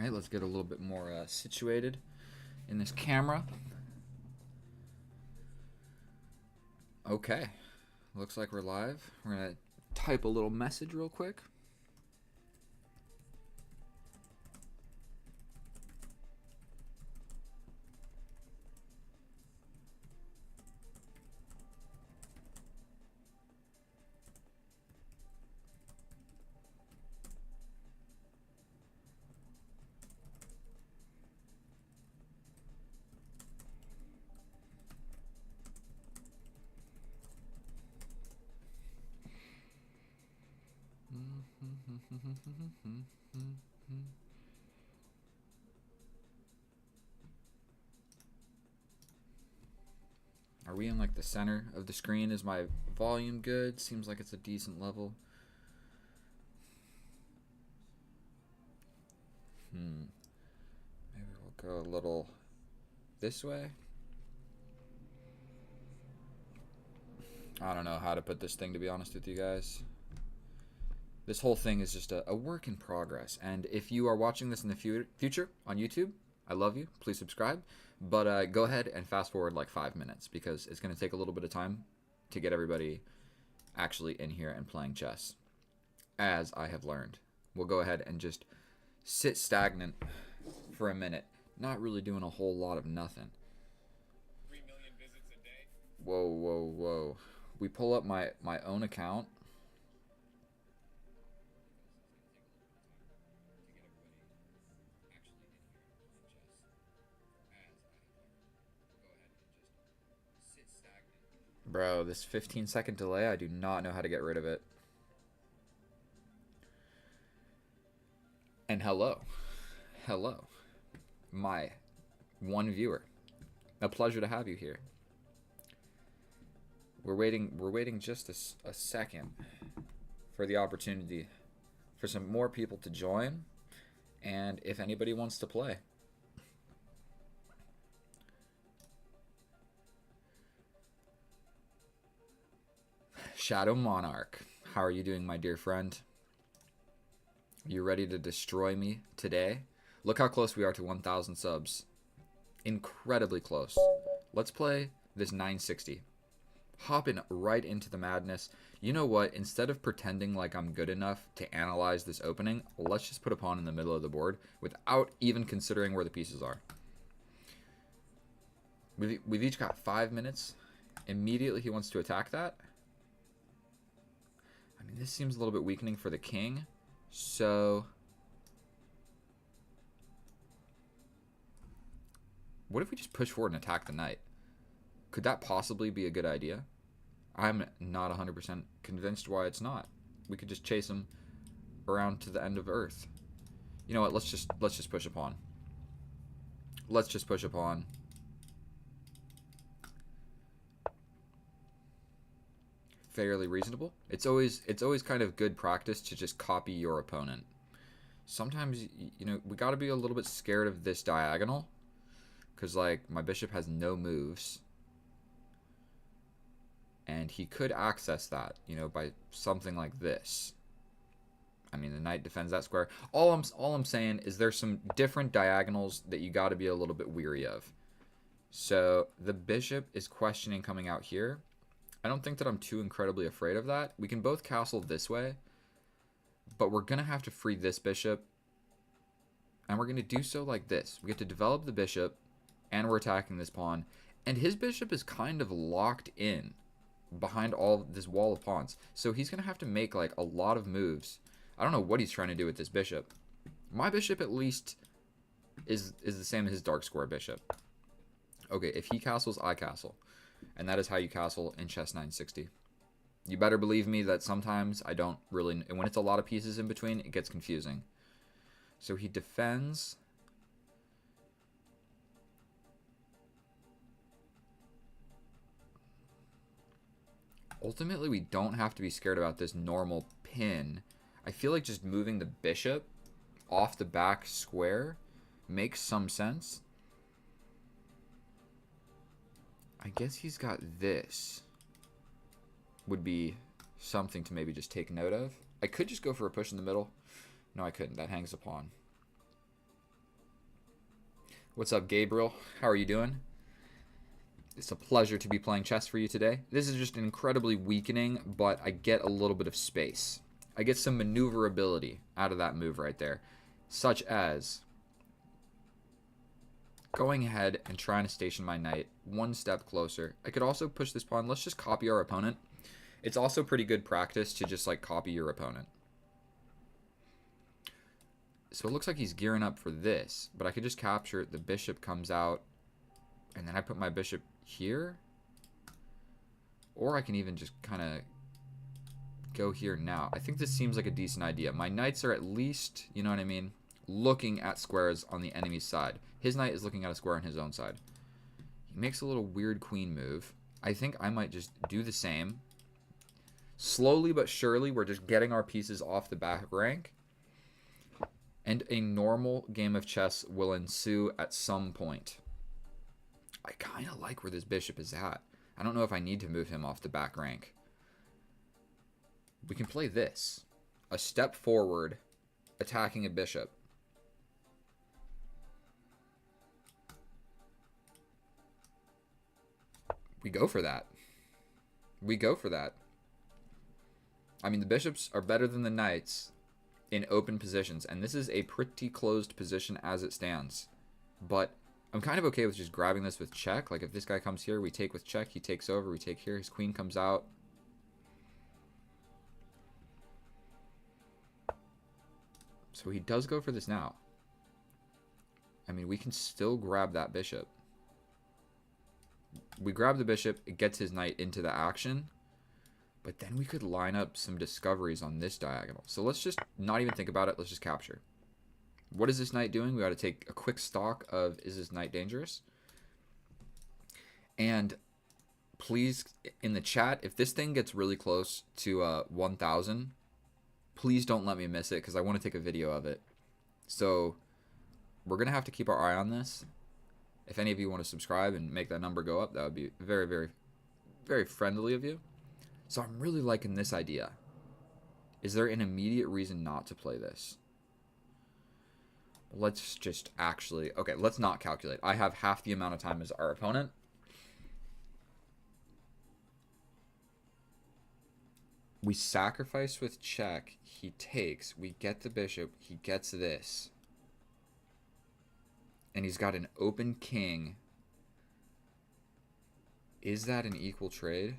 Alright, let's get a little bit more situated in this camera. Okay, looks like we're live. We're going to type a little message real quick. Are we in like the center of the screen? Is my volume good? Seems like it's a decent level. Maybe we'll go a little this way. I don't know how to put this thing, to be honest with you guys. This whole thing is just a work in progress. And if you are watching this in the future on YouTube, I love you. Please subscribe. But go ahead and fast forward like 5 minutes because it's going to take a little bit of time to get everybody actually in here and playing chess, as I have learned. We'll go ahead and just sit stagnant for a minute, not really doing a whole lot of nothing. 3 million visits a day. Whoa, whoa, whoa. We pull up my own account. Bro, this 15-second delay, I do not know how to get rid of it. And hello. Hello. My one viewer. A pleasure to have you here. We're waiting just a second for the opportunity for some more people to join, and if anybody wants to play. Shadow Monarch, how are you doing, my dear friend? Are you ready to destroy me today? Look how close we are to 1,000 subs. Incredibly close. Let's play this 960. Hopping right into the madness. You know what? Instead of pretending like I'm good enough to analyze this opening, let's just put a pawn in the middle of the board without even considering where the pieces are. We've each got 5 minutes. Immediately he wants to attack that. I mean, this seems a little bit weakening for the king. So what if we just push forward and attack the knight? Could that possibly be a good idea? I'm not 100% convinced why it's not. We could just chase him around to the end of Earth. You know what? Let's just push a pawn. Let's just push a pawn. Fairly reasonable. It's always kind of good practice to just copy your opponent. Sometimes, you know, we got to be a little bit scared of this diagonal, because like my bishop has no moves, and he could access that, you know, by something like this. I mean, the knight defends that square. All I'm saying is there's some different diagonals that you got to be a little bit weary of. So the bishop is questioning coming out here. I don't think that I'm too incredibly afraid of that. We can both castle this way, but we're going to have to free this bishop, and we're going to do so like this. We get to develop the bishop, and we're attacking this pawn, and his bishop is kind of locked in behind all this wall of pawns, so he's going to have to make like a lot of moves. I don't know what he's trying to do with this bishop. My bishop at least is the same as his dark square bishop. Okay, if he castles, I castle. And that is how you castle in chess 960. You better believe me that sometimes I don't really... And when it's a lot of pieces in between, it gets confusing. So he defends. Ultimately, we don't have to be scared about this normal pin. I feel like just moving the bishop off the back square makes some sense. I guess he's got this. Would be something to maybe just take note of. I could just go for a push in the middle. No, I couldn't. That hangs a pawn. What's up, Gabriel? How are you doing? It's a pleasure to be playing chess for you today. This is just incredibly weakening, but I get a little bit of space. I get some maneuverability out of that move right there, such as going ahead and trying to station my knight one step closer. I could also push this pawn. Let's just copy our opponent. It's also pretty good practice to just like copy your opponent. So it looks like he's gearing up for this, but I could just capture it. The bishop comes out, and then I put my bishop here. Or I can even just kind of go here now. I think this seems like a decent idea. My knights are at least, you know what I mean, looking at squares on the enemy's side. His knight is looking at a square on his own side. He makes a little weird queen move. I think I might just do the same. Slowly but surely, we're just getting our pieces off the back rank. And a normal game of chess will ensue at some point. I kind of like where this bishop is at. I don't know if I need to move him off the back rank. We can play this. A step forward, attacking a bishop. We go for that. We go for that. I mean, the bishops are better than the knights in open positions, and this is a pretty closed position as it stands. But I'm kind of okay with just grabbing this with check. Like, if this guy comes here, we take with check, he takes over, we take here, his queen comes out. So he does go for this now. I mean, we can still grab that bishop. We grab the bishop, it gets his knight into the action. But then we could line up some discoveries on this diagonal. So let's just not even think about it. Let's just capture. What is this knight doing? We got to take a quick stock of, is this knight dangerous? And please, in the chat, if this thing gets really close to 1,000, please don't let me miss it because I want to take a video of it. So we're going to have to keep our eye on this. If any of you want to subscribe and make that number go up, that would be very, very, very friendly of you. So I'm really liking this idea. Is there an immediate reason not to play this? Let's just actually... Okay, let's not calculate. I have half the amount of time as our opponent. We sacrifice with check. He takes. We get the bishop. He gets this. And he's got an open king. Is that an equal trade?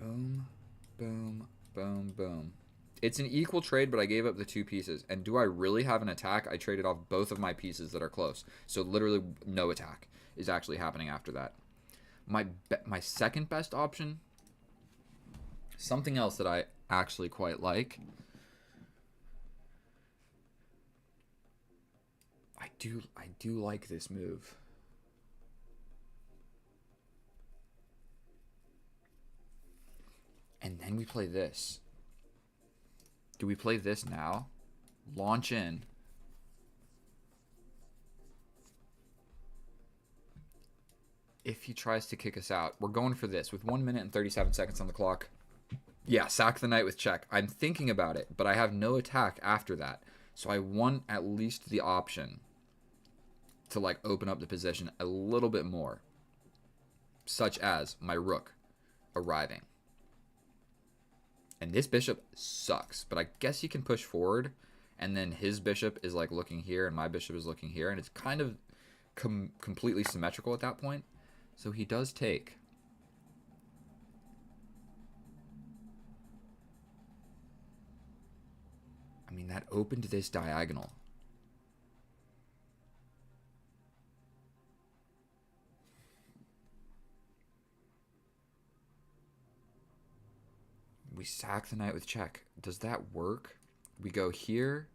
Boom, boom, boom, boom. It's an equal trade, but I gave up the two pieces. And do I really have an attack? I traded off both of my pieces that are close. So literally no attack is actually happening after that. My second best option, something else that I actually quite like. I do like this move. And then we play this. Do we play this now? Launch in. If he tries to kick us out, we're going for this with 1 minute and 37 seconds on the clock. Yeah, sack the knight with check. I'm thinking about it, but I have no attack after that. So I want at least the option to like open up the position a little bit more. Such as my rook arriving. And this bishop sucks, but I guess you can push forward, and then his bishop is like looking here, and my bishop is looking here, and it's kind of completely symmetrical at that point. So he does take. I mean, that opened this diagonal. We sack the knight with check. Does that work? We go here,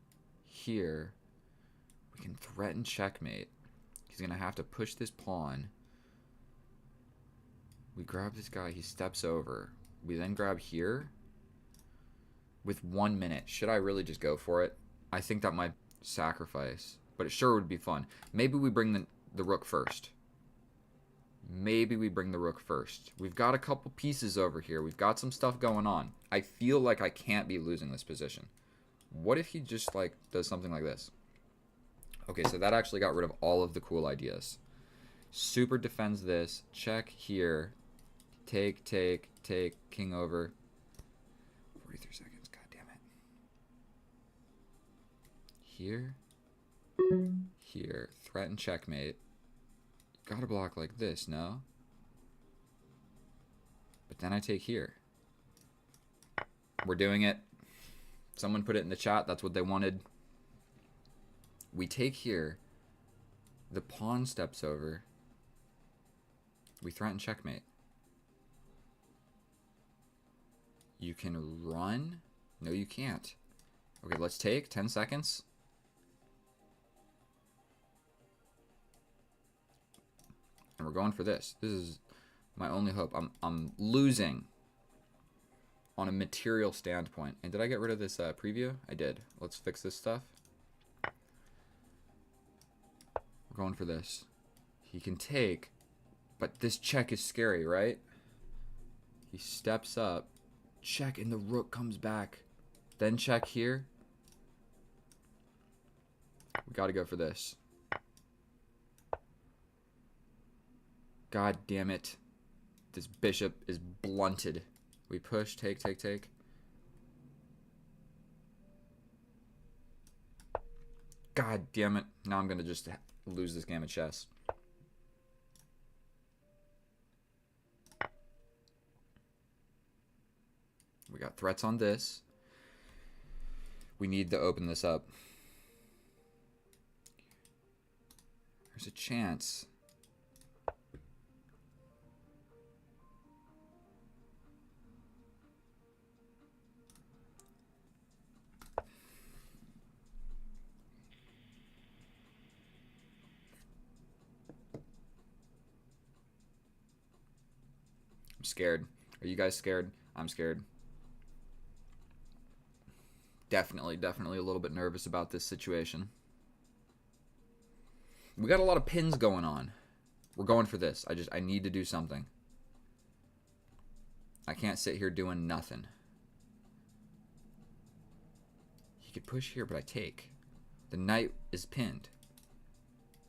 here. We can threaten checkmate. He's going to have to push this pawn. We grab this guy. He steps over. We then grab here. With 1 minute. Should I really just go for it? I think that might sacrifice. But it sure would be fun. Maybe we bring the rook first. Maybe we bring the rook first. We've got a couple pieces over here. We've got some stuff going on. I feel like I can't be losing this position. What if he just like does something like this? Okay, so that actually got rid of all of the cool ideas. Super defends this. Check here. Take, king over. 43 seconds. God damn it. Here. Here. Threaten checkmate. Gotta block like this, no? But then I take here. We're doing it. Someone put it in the chat. That's what they wanted. We take here. The pawn steps over. We threaten checkmate. You can run? No, you can't. Okay, let's take 10 seconds. And we're going for this. This is my only hope. I'm losing on a material standpoint. And did I get rid of this preview? I did. Let's fix this stuff. We're going for this. He can take, but this check is scary, right? He steps up. Check, and the rook comes back. Then check here. We got to go for this. God damn it. This bishop is blunted. We push, take. God damn it. Now I'm going to just lose this game of chess. We got threats on this. We need to open this up. There's a chance. I'm scared. Are you guys scared? I'm scared. Definitely a little bit nervous about this situation. We got a lot of pins going on. We're going for this. I need to do something. I can't sit here doing nothing. He could push here, but I take. The knight is pinned.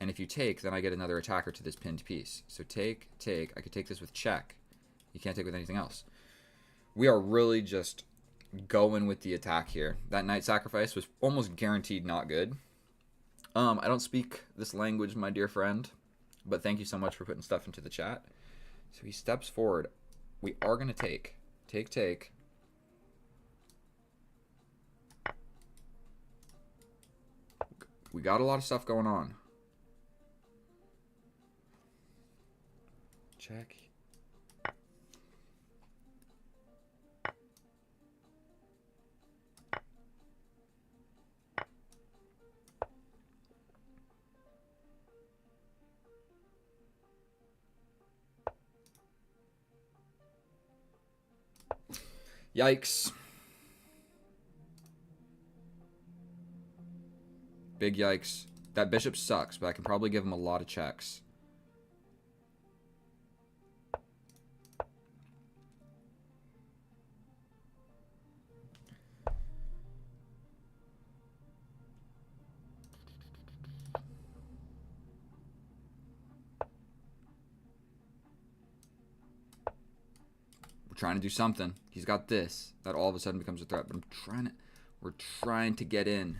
And if you take, then I get another attacker to this pinned piece. So take. I could take this with check. You can't take with anything else. We are really just going with the attack here. That knight sacrifice was almost guaranteed not good. I don't speak this language, my dear friend, but thank you so much for putting stuff into the chat. So he steps forward. We are going to take. Take. We got a lot of stuff going on. Check. Yikes. Big yikes. That bishop sucks, but I can probably give him a lot of checks. We're trying to do something. He's got this. That all of a sudden becomes a threat, but we're trying to get in.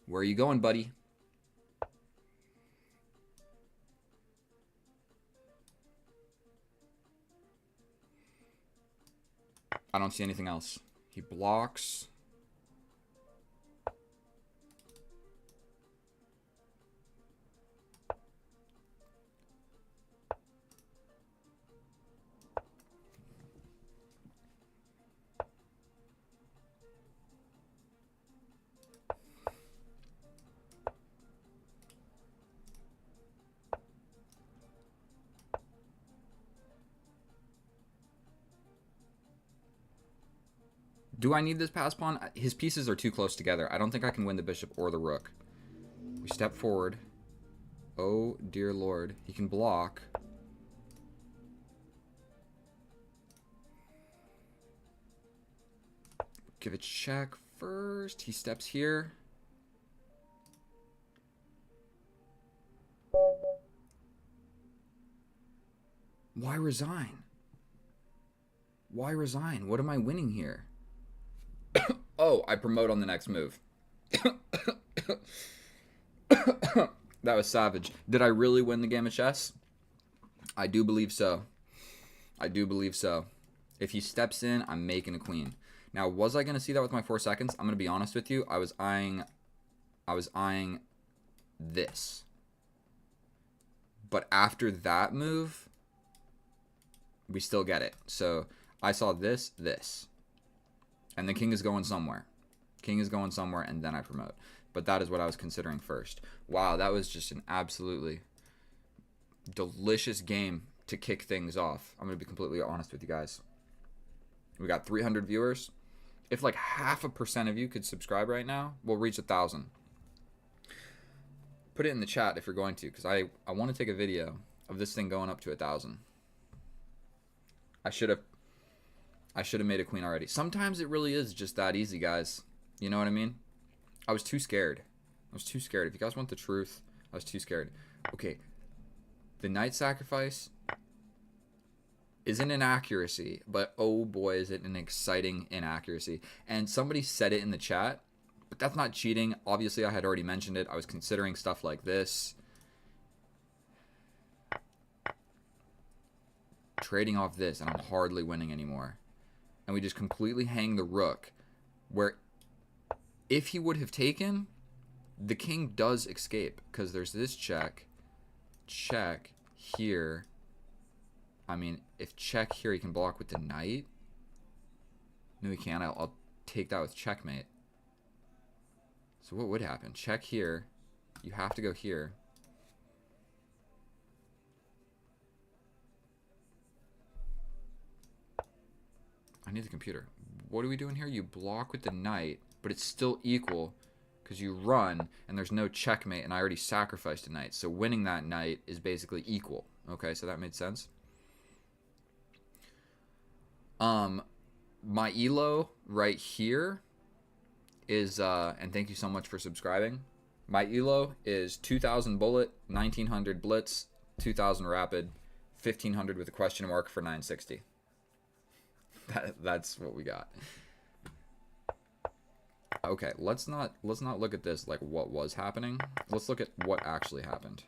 Where are you going, buddy? I don't see anything else. He blocks. Do I need this pass pawn? His pieces are too close together. I don't think I can win the bishop or the rook. We step forward. Oh, dear Lord. He can block. I give a check first. He steps here. Why resign? Why resign? What am I winning here? Oh, I promote on the next move. That was savage. Did I really win the game of chess? I do believe so. I do believe so. If he steps in, I'm making a queen. Now, was I going to see that with my 4 seconds? I'm going to be honest with you. I was eyeing this. But after that move, we still get it. So I saw this. And the king is going somewhere. King is going somewhere, and then I promote. But that is what I was considering first. Wow, that was just an absolutely delicious game to kick things off. I'm going to be completely honest with you guys. We got 300 viewers. If like 0.5% of you could subscribe right now, we'll reach 1,000. Put it in the chat if you're going to, because I want to take a video of this thing going up to 1,000. I should have made a queen already. Sometimes it really is just that easy, guys. You know what I mean? I was too scared. If you guys want the truth, I was too scared. Okay. The knight sacrifice is an inaccuracy, but oh boy, is it an exciting inaccuracy. And somebody said it in the chat, but that's not cheating. Obviously, I had already mentioned it. I was considering stuff like this. Trading off this, and I'm hardly winning anymore. And we just completely hang the rook, where if he would have taken, the king does escape, because there's this check here. I mean, if check here, he can block with the knight. No, he can't. I'll take that with checkmate. So what would happen? Check here. You have to go here. I need the computer. What are we doing here? You block with the knight, but it's still equal because you run and there's no checkmate, and I already sacrificed a knight. So winning that knight is basically equal. Okay, so that made sense. My elo right here is and thank you so much for subscribing. My elo is 2,000 bullet, 1,900 blitz, 2,000 rapid, 1,500 with a question mark for 960. That's what we got. Okay, let's not look at this like what was happening. Let's look at what actually happened.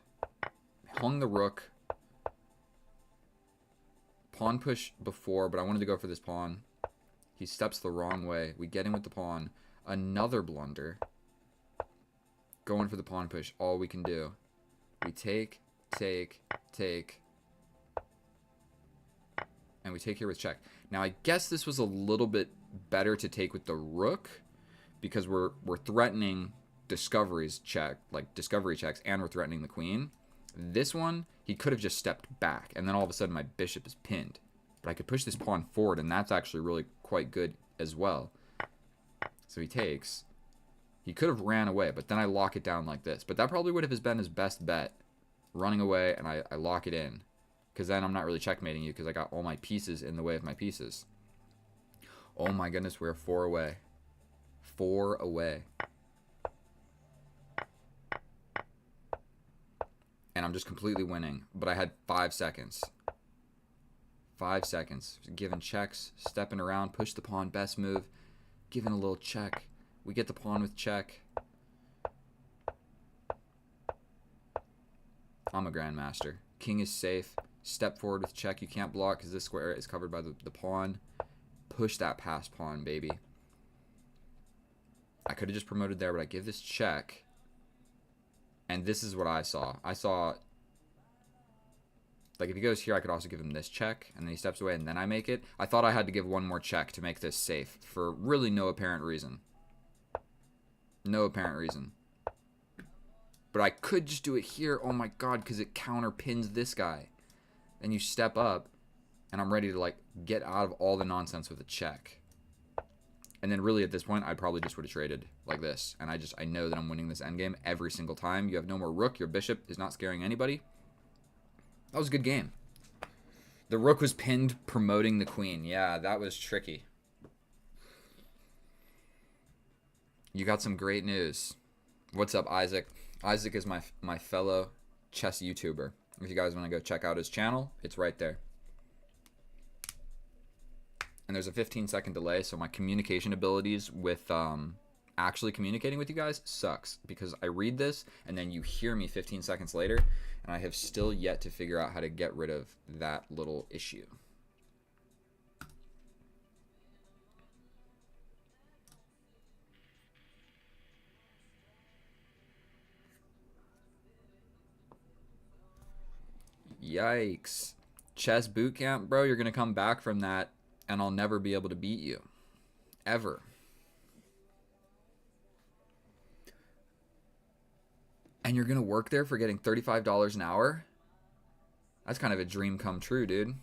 Hung the rook. Pawn push before, but I wanted to go for this pawn. He steps the wrong way. We get in with the pawn. Another blunder. Going for the pawn push. All we can do. We take. And we take here with check. Now, I guess this was a little bit better to take with the rook, because we're threatening discoveries check, like discovery checks, and we're threatening the queen. This one, he could have just stepped back, and then all of a sudden my bishop is pinned. But I could push this pawn forward, and that's actually really quite good as well. So he takes. He could have ran away, but then I lock it down like this. But that probably would have been his best bet, running away, and I lock it in. Because then I'm not really checkmating you, because I got all my pieces in the way of my pieces. Oh my goodness, we're 4 away. 4 away. And I'm just completely winning. But I had 5 seconds. 5 seconds. Giving checks, stepping around, push the pawn, best move. Giving a little check. We get the pawn with check. I'm a grandmaster. King is safe. Step forward with check. You can't block because this square is covered by the pawn. Push that past pawn, baby. I could have just promoted there, but I give this check. And this is what I saw. I saw, like, if he goes here, I could also give him this check. And then he steps away, and then I make it. I thought I had to give one more check to make this safe for really no apparent reason. No apparent reason. But I could just do it here. Oh, my God, because it counter pins this guy. Then you step up, and I'm ready to, like, get out of all the nonsense with a check. And then really at this point, I probably just would have traded like this. And I know that I'm winning this endgame every single time. You have no more rook. Your bishop is not scaring anybody. That was a good game. The rook was pinned, promoting the queen. Yeah, that was tricky. You got some great news. What's up, Isaac? Isaac is my fellow chess YouTuber. If you guys want to go check out his channel, it's right there. And there's a 15-second delay, so my communication abilities with actually communicating with you guys sucks, because I read this and then you hear me 15 seconds later, and I have still yet to figure out how to get rid of that little issue. Yikes. Chess boot camp, bro, you're going to come back from that and I'll never be able to beat you. Ever. And you're going to work there for getting $35 an hour? That's kind of a dream come true, dude.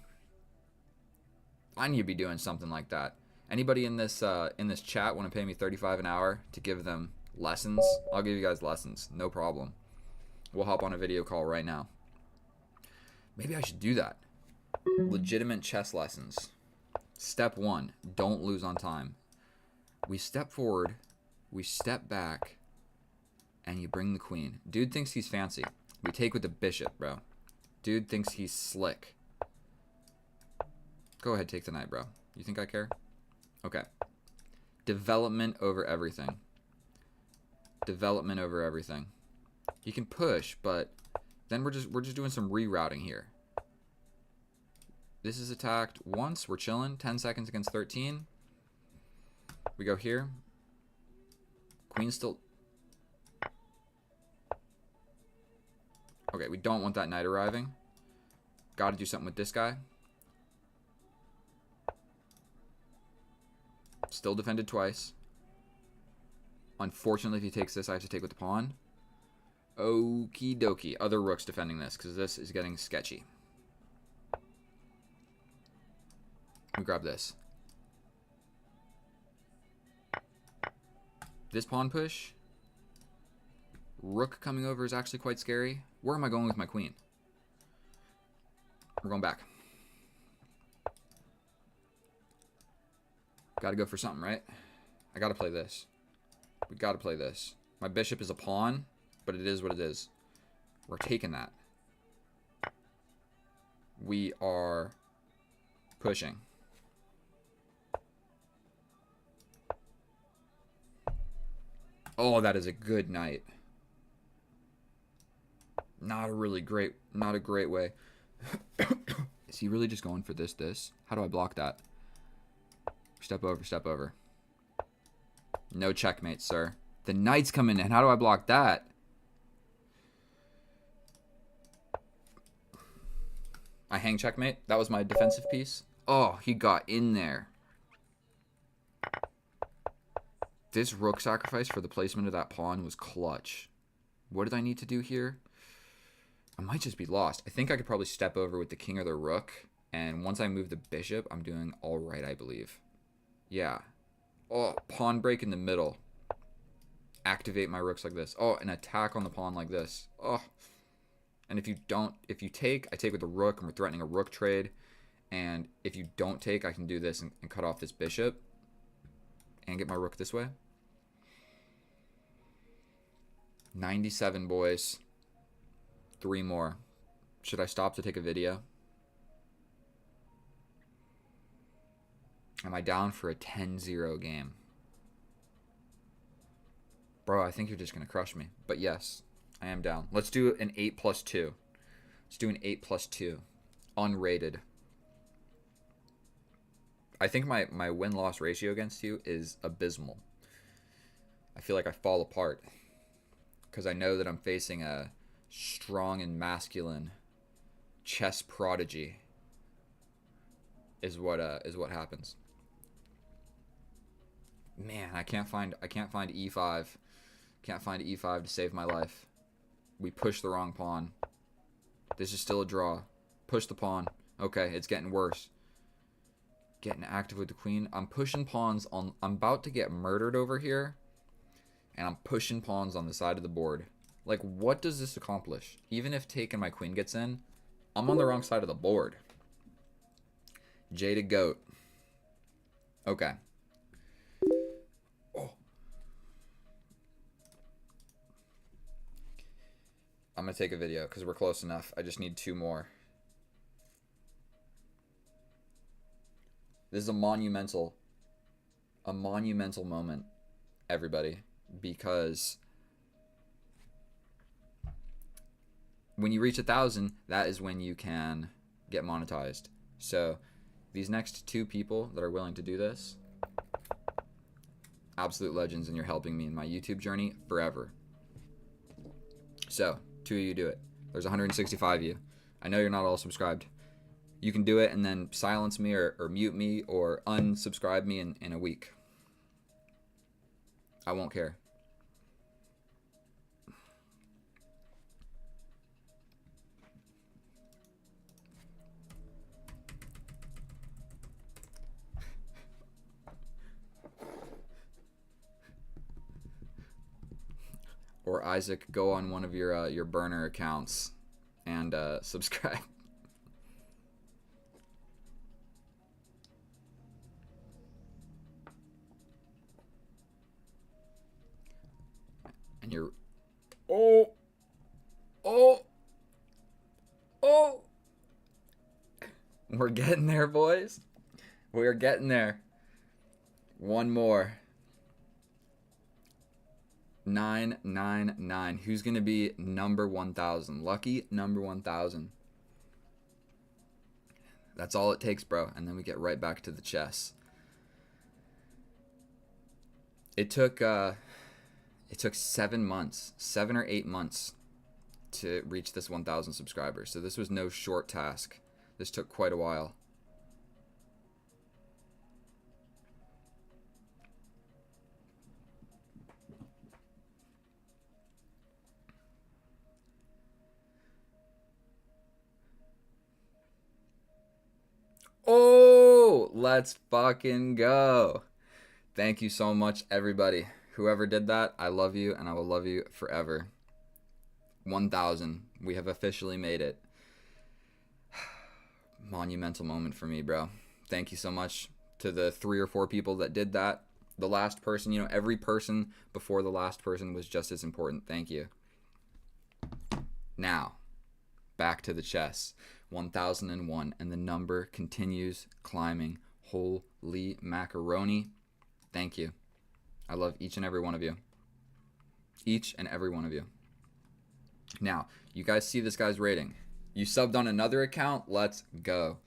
I need to be doing something like that. Anybody in this chat want to pay me $35 an hour to give them lessons? I'll give you guys lessons. No problem. We'll hop on a video call right now. Maybe I should do that. Legitimate chess lessons. Step 1, don't lose on time. We step forward, we step back, and you bring the queen. Dude thinks he's fancy. We take with the bishop, bro. Dude thinks he's slick. Go ahead, take the knight, bro. You think I care? Okay. Development over everything. Development over everything. You can push, but then we're just doing some rerouting here. This is attacked once. We're chilling. 10 seconds against 13. We go here. Queen still... Okay, we don't want that knight arriving. Got to do something with this guy. Still defended twice. Unfortunately, if he takes this, I have to take with the pawn. Okie dokie. Other rooks defending this, because this is getting sketchy. We grab this. This pawn push. Rook coming over is actually quite scary. Where am I going with my queen? We're going back. Gotta go for something, right? I gotta play this. We gotta play this. My bishop is a pawn, but it is what it is. We're taking that. We are pushing. Oh, that is a good knight. Not a great way. Is he really just going for this? How do I block that? Step over, step over. No checkmate, sir. The knight's coming in. How do I block that? I hang checkmate. That was my defensive piece. Oh, he got in there. This rook sacrifice for the placement of that pawn was clutch. What did I need to do here? I might just be lost. I think I could probably step over with the king or the rook. And once I move the bishop, I'm doing all right, I believe. Yeah. Oh, pawn break in the middle. Activate my rooks like this. Oh, an attack on the pawn like this. Oh. And if you take, I take with the rook, and we're threatening a rook trade. And if you don't take, I can do this and cut off this bishop. And get my rook this way. 97, boys. 3 more. Should I stop to take a video? Am I down for a 10-0 game? Bro, I think you're just going to crush me. But yes, I am down. Let's do an 8+2. Let's do an 8+2. Unrated. I think my win-loss ratio against you is abysmal. I feel like I fall apart. Because I know that I'm facing a strong and masculine chess prodigy. Is what happens. Man, I can't find e5. Can't find e5 to save my life. We pushed the wrong pawn. This is still a draw. Push the pawn. Okay, it's getting worse. Getting active with the queen. I'm pushing pawns on... I'm about to get murdered over here. And I'm pushing pawns on the side of the board. Like, what does this accomplish? Even if taking my queen gets in, I'm on the wrong side of the board. Jaded goat. Okay. Oh. I'm gonna take a video because we're close enough. I just need 2 more. This is a monumental moment, everybody, because when you reach 1,000, that is when you can get monetized. So these next 2 people that are willing to do this, absolute legends, and you're helping me in my YouTube journey forever. So 2 of you do it. There's 165 of you. I know you're not all subscribed. You can do it and then silence me or mute me or unsubscribe me in a week. I won't care. Or Isaac, go on one of your burner accounts and subscribe. And you're, oh, we're getting there, boys. We're getting there. One more. 999. Who's gonna be number 1,000? Lucky number 1,000. That's all it takes, bro. And then we get right back to the chess. It took 7 months, 7 or 8 months to reach this 1,000 subscribers. So this was no short task. This took quite a while. Oh, let's fucking go. Thank you so much, everybody. Whoever did that, I love you, and I will love you forever. 1,000. We have officially made it. Monumental moment for me, bro. Thank you so much to the 3 or 4 people that did that. The last person, you know, every person before the last person was just as important. Thank you. Now, back to the chess. 1,001, and the number continues climbing. Holy macaroni. Thank you. I love each and every one of you. Each and every one of you. Now, you guys see this guy's rating. You subbed on another account. Let's go.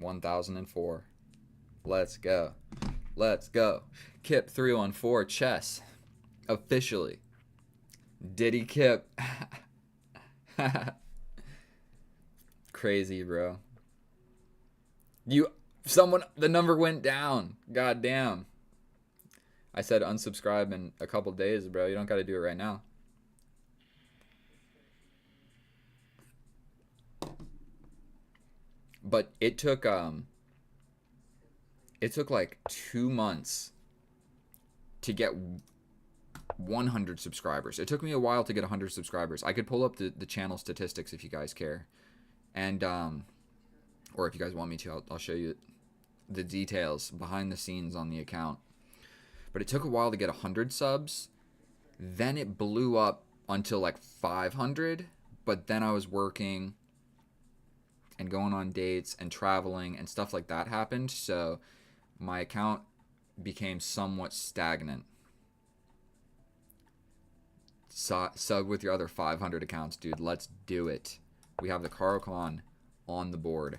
1,004. Let's go. Let's go. Kip 314 chess. Officially. Diddy Kip. Crazy, bro. The number went down. God damn. I said unsubscribe in a couple days, bro. You don't got to do it right now. But it took like 2 months to get 100 subscribers. It took me a while to get 100 subscribers. I could pull up the channel statistics if you guys care. And or if you guys want me to, I'll show you the details behind the scenes on the account. But it took a while to get 100 subs. Then it blew up until like 500. But then I was working and going on dates and traveling and stuff like that happened. So my account became somewhat stagnant. Sub with your other 500 accounts, dude. Let's do it. We have the Caro-Kann on the board.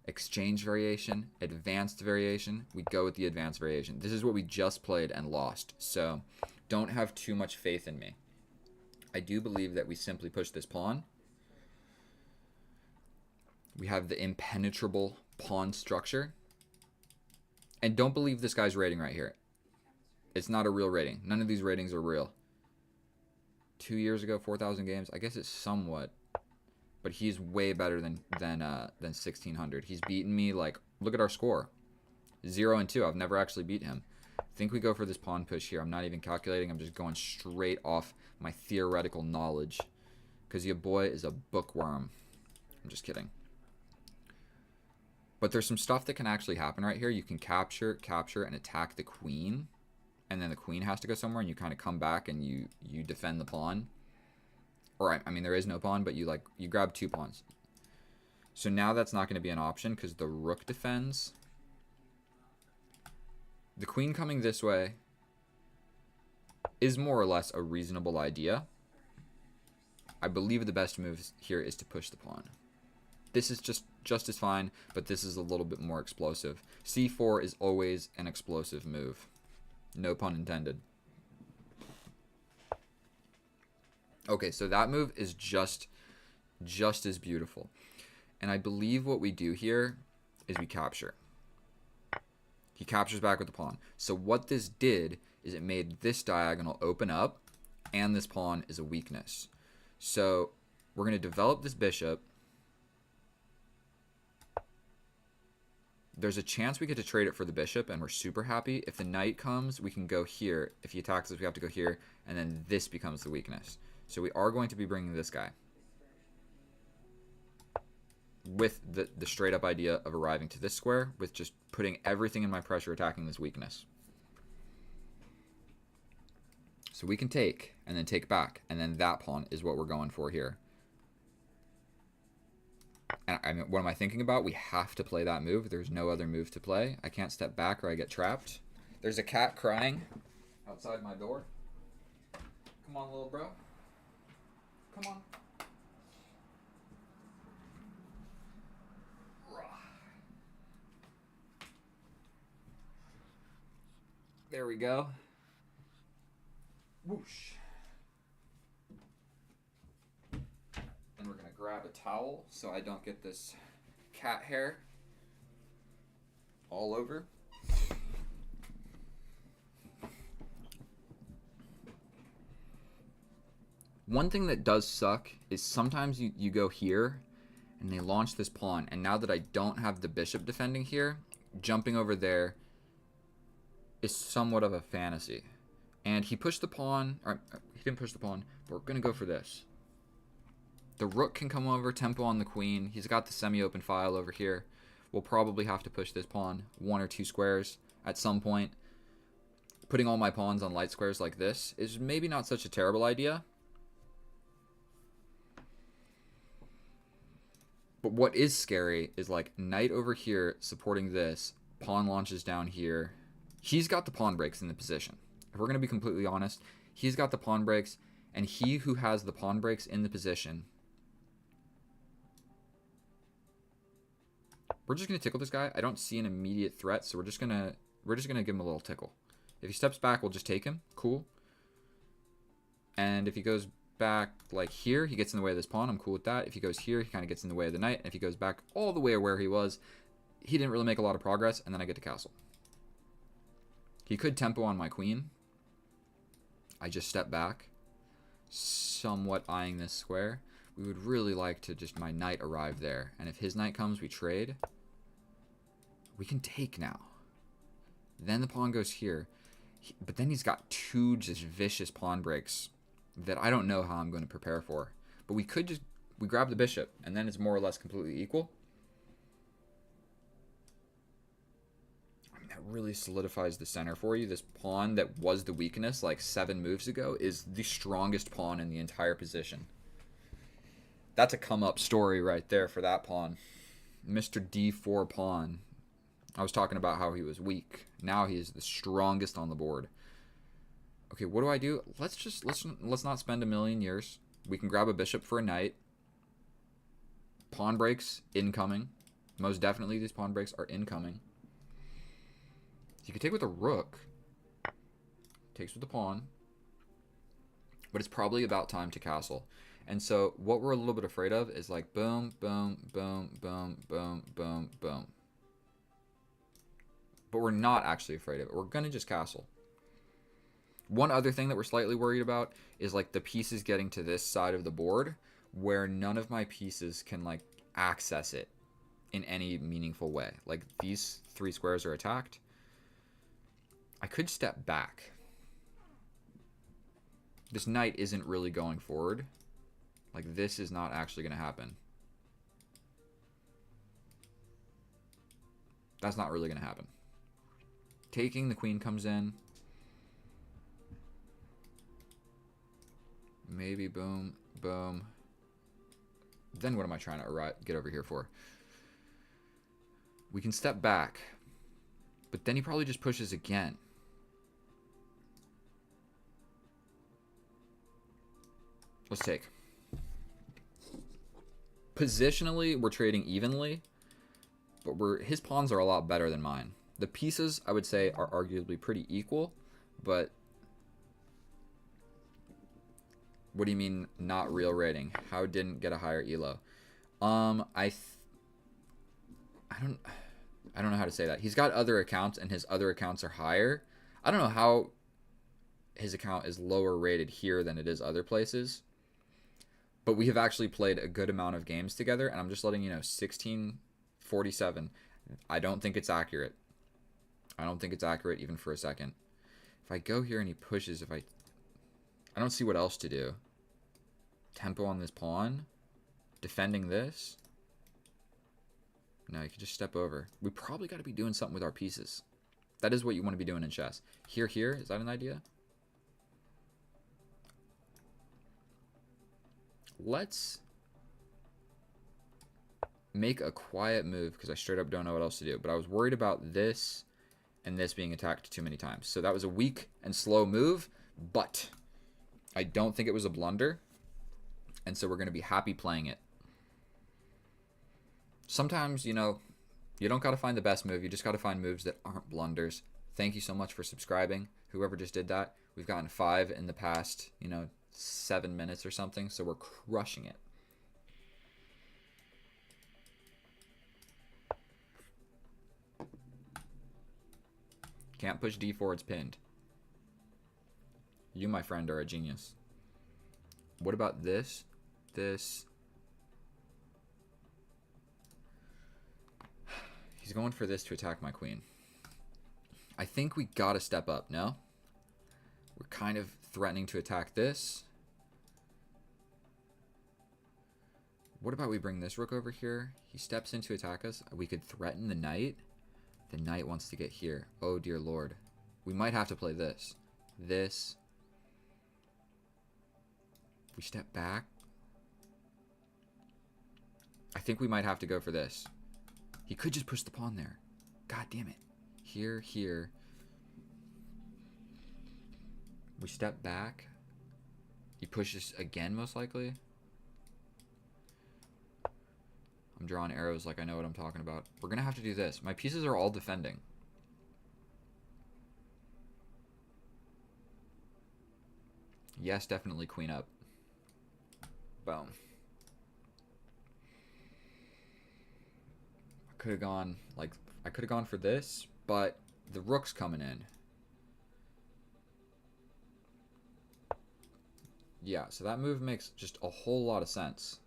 Exchange variation, advanced variation. We go with the advanced variation. This is what we just played and lost. So don't have too much faith in me. I do believe that we simply push this pawn. We have the impenetrable pawn structure. And don't believe this guy's rating right here. It's not a real rating. None of these ratings are real. 2 years ago, 4,000 games. I guess it's somewhat. But he's way better than 1,600. He's beaten me, like, look at our score. 0-2. I've never actually beat him. I think we go for this pawn push here. I'm not even calculating. I'm just going straight off my theoretical knowledge. Because your boy is a bookworm. I'm just kidding. But there's some stuff that can actually happen right here. You can capture, and attack the queen. and then the queen has to go somewhere, and you kind of come back and you defend the pawn. Or I mean, there is no pawn, but you grab 2 pawns. So now that's not going to be an option because the rook defends. The queen coming this way is more or less a reasonable idea. I believe the best move here is to push the pawn. This is just as fine, but this is a little bit more explosive. C4 is always an explosive move. No pun intended. Okay, so that move is just as beautiful. And I believe what we do here is we capture. He captures back with the pawn. So what this did is it made this diagonal open up, and this pawn is a weakness. So we're going to develop this bishop. There's a chance we get to trade it for the bishop, and we're super happy. If the knight comes, we can go here. If he attacks us, we have to go here, and then this becomes the weakness. So we are going to be bringing this guy with the straight up idea of arriving to this square with just putting everything in my pressure attacking this weakness. So we can take and then take back, and then that pawn is what we're going for here. And I mean, what am I thinking about? We have to play that move. There's no other move to play. I can't step back or I get trapped. There's a cat crying outside my door. Come on, little bro. Come on. There we go. Whoosh. And we're going to grab a towel so I don't get this cat hair all over. One thing that does suck is sometimes you go here and they launch this pawn, and now that I don't have the bishop defending here, jumping over there is somewhat of a fantasy. And he pushed the pawn, or he didn't push the pawn, but we're going to go for this. The rook can come over, tempo on the queen. He's got the semi-open file over here. We'll probably have to push this pawn 1 or 2 squares at some point. Putting all my pawns on light squares like this is maybe not such a terrible idea. But what is scary is like knight over here supporting this, pawn launches down here. He's got the pawn breaks in the position. If we're going to be completely honest, he's got the pawn breaks, and he who has the pawn breaks in the position, we're just going to tickle this guy. I don't see an immediate threat, so we're just going to give him a little tickle. If he steps back, we'll just take him. Cool. And if he goes back like here, he gets in the way of this pawn. I'm cool with that. If he goes here, he kind of gets in the way of the knight. And if he goes back all the way where he was, he didn't really make a lot of progress, and then I get to castle. He could tempo on my queen. I just step back, somewhat eyeing this square. We would really like to just my knight arrive there. And if his knight comes, we trade. We can take now. Then the pawn goes here. But then he's got 2 just vicious pawn breaks that I don't know how I'm going to prepare for. But we grab the bishop, and then it's more or less completely equal. I mean, that really solidifies the center for you. This pawn that was the weakness like 7 moves ago is the strongest pawn in the entire position. That's a come-up story right there for that pawn. Mr. D4 pawn. I was talking about how he was weak. Now he is the strongest on the board. Okay, what do I do? Let's not spend a million years. We can grab a bishop for a knight. Pawn breaks incoming. Most definitely these pawn breaks are incoming. You could take with a rook. Takes with the pawn. But it's probably about time to castle. And so what we're a little bit afraid of is like boom, boom, boom, boom, boom, boom, boom. But we're not actually afraid of it. We're going to just castle. One other thing that we're slightly worried about is like the pieces getting to this side of the board where none of my pieces can like access it in any meaningful way. Like these 3 squares are attacked. I could step back. This knight isn't really going forward. Like this is not actually going to happen. That's not really going to happen. Taking the queen comes in. Maybe boom, boom. Then what am I trying to get over here for? We can step back. But then he probably just pushes again. Let's take. Positionally, we're trading evenly. But his pawns are a lot better than mine. The pieces, I would say, are arguably pretty equal. But what do you mean not real rating? How didn't get a higher elo? I don't know how to say that. He's got other accounts and his other accounts are higher. I don't know how his account is lower rated here than it is other places. But we have actually played a good amount of games together, and I'm just letting you know, 1647. I don't think it's accurate. I don't think it's accurate even for a second. If I go here and he pushes, I don't see what else to do. Tempo on this pawn. Defending this. No, you can just step over. We probably got to be doing something with our pieces. That is what you want to be doing in chess. Here, is that an idea? Let's make a quiet move because I straight up don't know what else to do. But I was worried about this and this being attacked too many times. So that was a weak and slow move, but I don't think it was a blunder. And so we're going to be happy playing it. Sometimes, you know, you don't got to find the best move. You just got to find moves that aren't blunders. Thank you so much for subscribing. Whoever just did that. We've gotten 5 in the past, 7 minutes or something. So we're crushing it. Can't push d4, it's pinned. You, my friend, are a genius. What about this? This. He's going for this to attack my queen. I think we gotta step up, no? We're kind of threatening to attack this. What about we bring this rook over here? He steps in to attack us. We could threaten the knight. The knight wants to get here. Oh, dear lord. We might have to play this. This. We step back. I think we might have to go for this. He could just push the pawn there. God damn it. Here, here. We step back. He pushes again, most likely. I'm drawing arrows like I know what I'm talking about. We're going to have to do this. My pieces are all defending. Yes, definitely queen up. Boom. I could have gone for this, but the rook's coming in. Yeah, so that move makes just a whole lot of sense.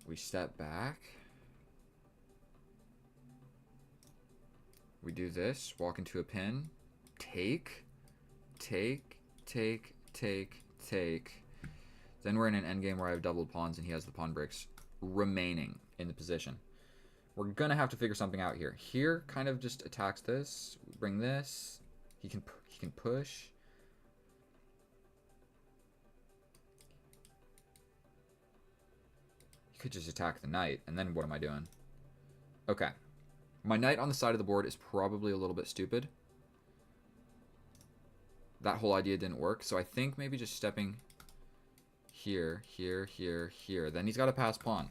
We step back. We do this, walk into a pin, take. Then we're in an endgame where I have doubled pawns and he has the pawn breaks remaining in the position. We're going to have to figure something out here. Here kind of just attacks this. Bring this. He can push. He could just attack the knight. And then what am I doing? Okay. My knight on the side of the board is probably a little bit stupid. That whole idea didn't work. So I think maybe just stepping here. Then he's got a passed pawn,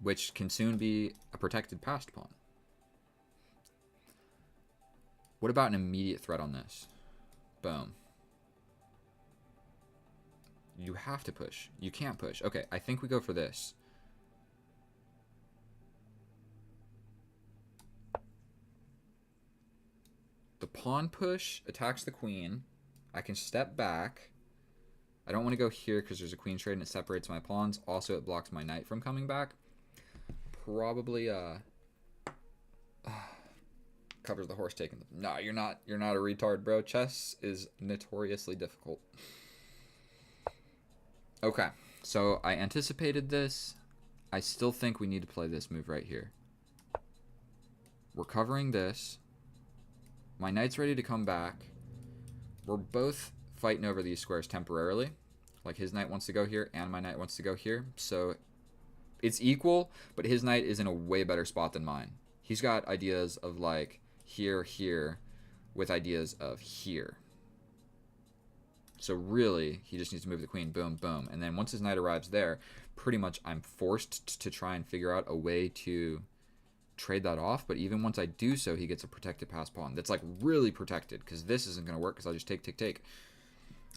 which can soon be a protected passed pawn. What about an immediate threat on this? Boom. You have to push. You can't push. Okay, I think we go for this. The pawn push attacks the queen. I can step back. I don't want to go here because there's a queen trade and it separates my pawns. Also, it blocks my knight from coming back. Probably covers the horse taking them. Nah, you're not a retard, bro. Chess is notoriously difficult. Okay, so I anticipated this. I still think we need to play this move right here. We're covering this. My knight's ready to come back. We're both fighting over these squares temporarily. Like his knight wants to go here and my knight wants to go here. So it's equal, but his knight is in a way better spot than mine. He's got ideas of like here, here, with ideas of here. So really, he just needs to move the queen, boom, boom. And then once his knight arrives there, pretty much I'm forced to try and figure out a way to trade that off. But even once I do so, he gets a protected pass pawn. That's like really protected, because this isn't going to work because I'll just take, take, take.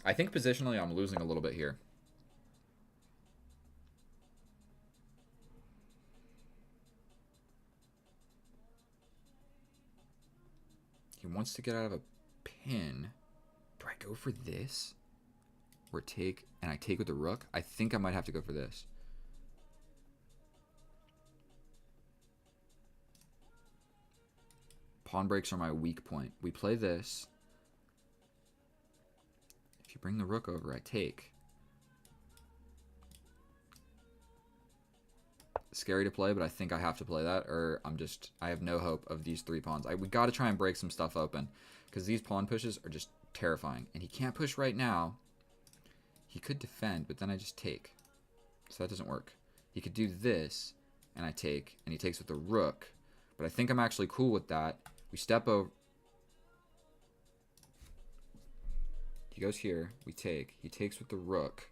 I think positionally I'm losing a little bit here. He wants to get out of a pin. Do I go for this? Or take, and I take with the rook? I think I might have to go for this. Pawn breaks are my weak point. We play this. If you bring the rook over, I take. Scary to play, but I think I have to play that, or I have no hope of these 3 pawns. We got to try and break some stuff open, because these pawn pushes are just terrifying. And he can't push right now. He could defend, but then I just take. So that doesn't work. He could do this, and I take, and he takes with the rook. But I think I'm actually cool with that. We step over. He goes here. We take. He takes with the rook.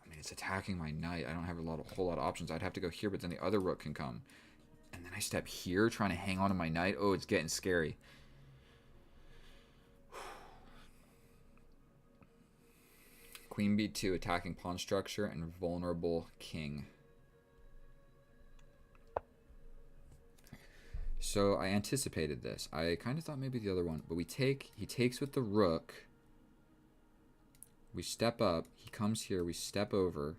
I mean, it's attacking my knight. I don't have a whole lot of options. I'd have to go here, but then the other rook can come. And then I step here trying to hang on to my knight. Oh, it's getting scary. Queen b2, attacking pawn structure and vulnerable king. So I anticipated this. I kind of thought maybe the other one. But we take. He takes with the rook. We step up. He comes here. We step over.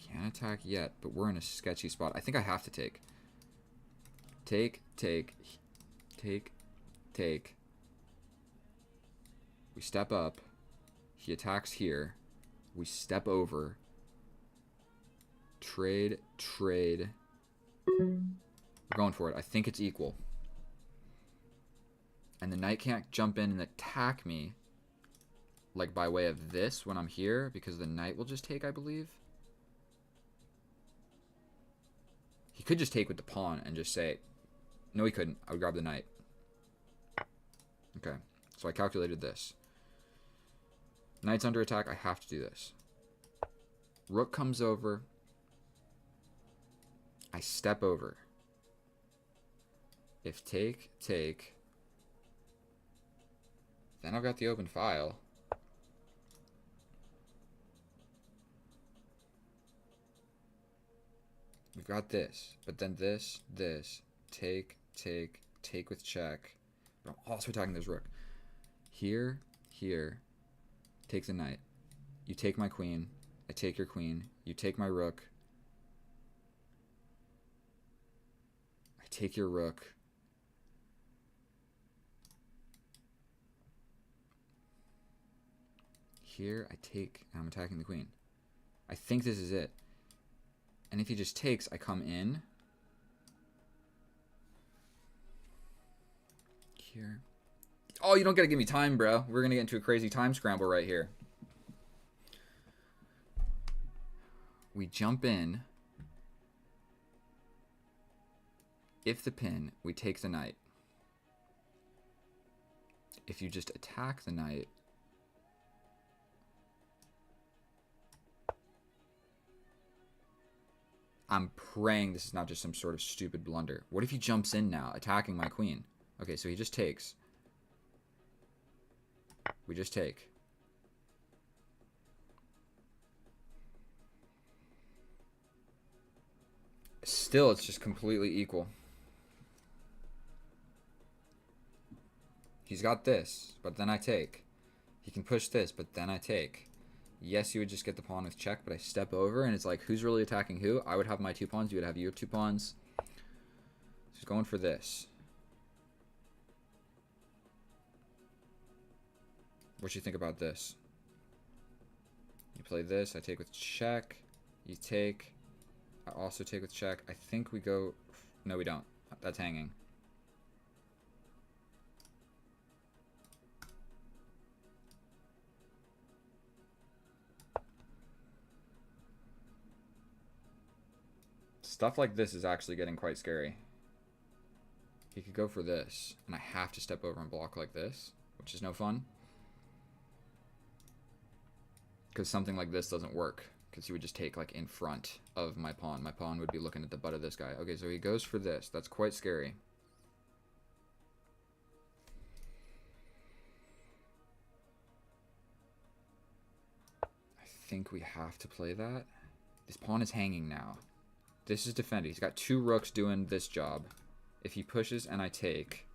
Can't attack yet, but we're in a sketchy spot. I think I have to take. Take, take, take, take. We step up. He attacks here. We step over. Trade, trade. We're going for it. I think it's equal. And the knight can't jump in and attack me, like by way of this when I'm here, because the knight will just take, I believe. He could just take with the pawn and just say, no, he couldn't. I would grab the knight. Okay, so I calculated this. Knight's under attack. I have to do this. Rook comes over. I step over. If take, take. Then I've got the open file. We've got this, but then this, take, take, take with check. But I'm also attacking this rook. Here, here, take the knight. You take my queen. I take your queen. You take my rook. I take your rook. Here, I take, and I'm attacking the queen. I think this is it. And if he just takes, I come in. Here. Oh, you don't gotta give me time, bro. We're gonna get into a crazy time scramble right here. We jump in. If the pin, we take the knight. If you just attack the knight, I'm praying this is not just some sort of stupid blunder. What if he jumps in now, attacking my queen? Okay, so he just takes. We just take. Still, it's just completely equal. He's got this, but then I take. He can push this, but then I take. Yes, you would just get the pawn with check, but I step over, and it's like, who's really attacking who? I would have my 2 pawns. You would have your 2 pawns. He's going for this. What you think about this? You play this. I take with check. You take. I also take with check. I think we go. No, we don't. That's hanging. Stuff like this is actually getting quite scary. He could go for this, and I have to step over and block like this, which is no fun. Because something like this doesn't work, because he would just take like in front of my pawn. My pawn would be looking at the butt of this guy. Okay, so he goes for this. That's quite scary. I think we have to play that. This pawn is hanging now. This is defending. He's got 2 rooks doing this job. If he pushes and I take,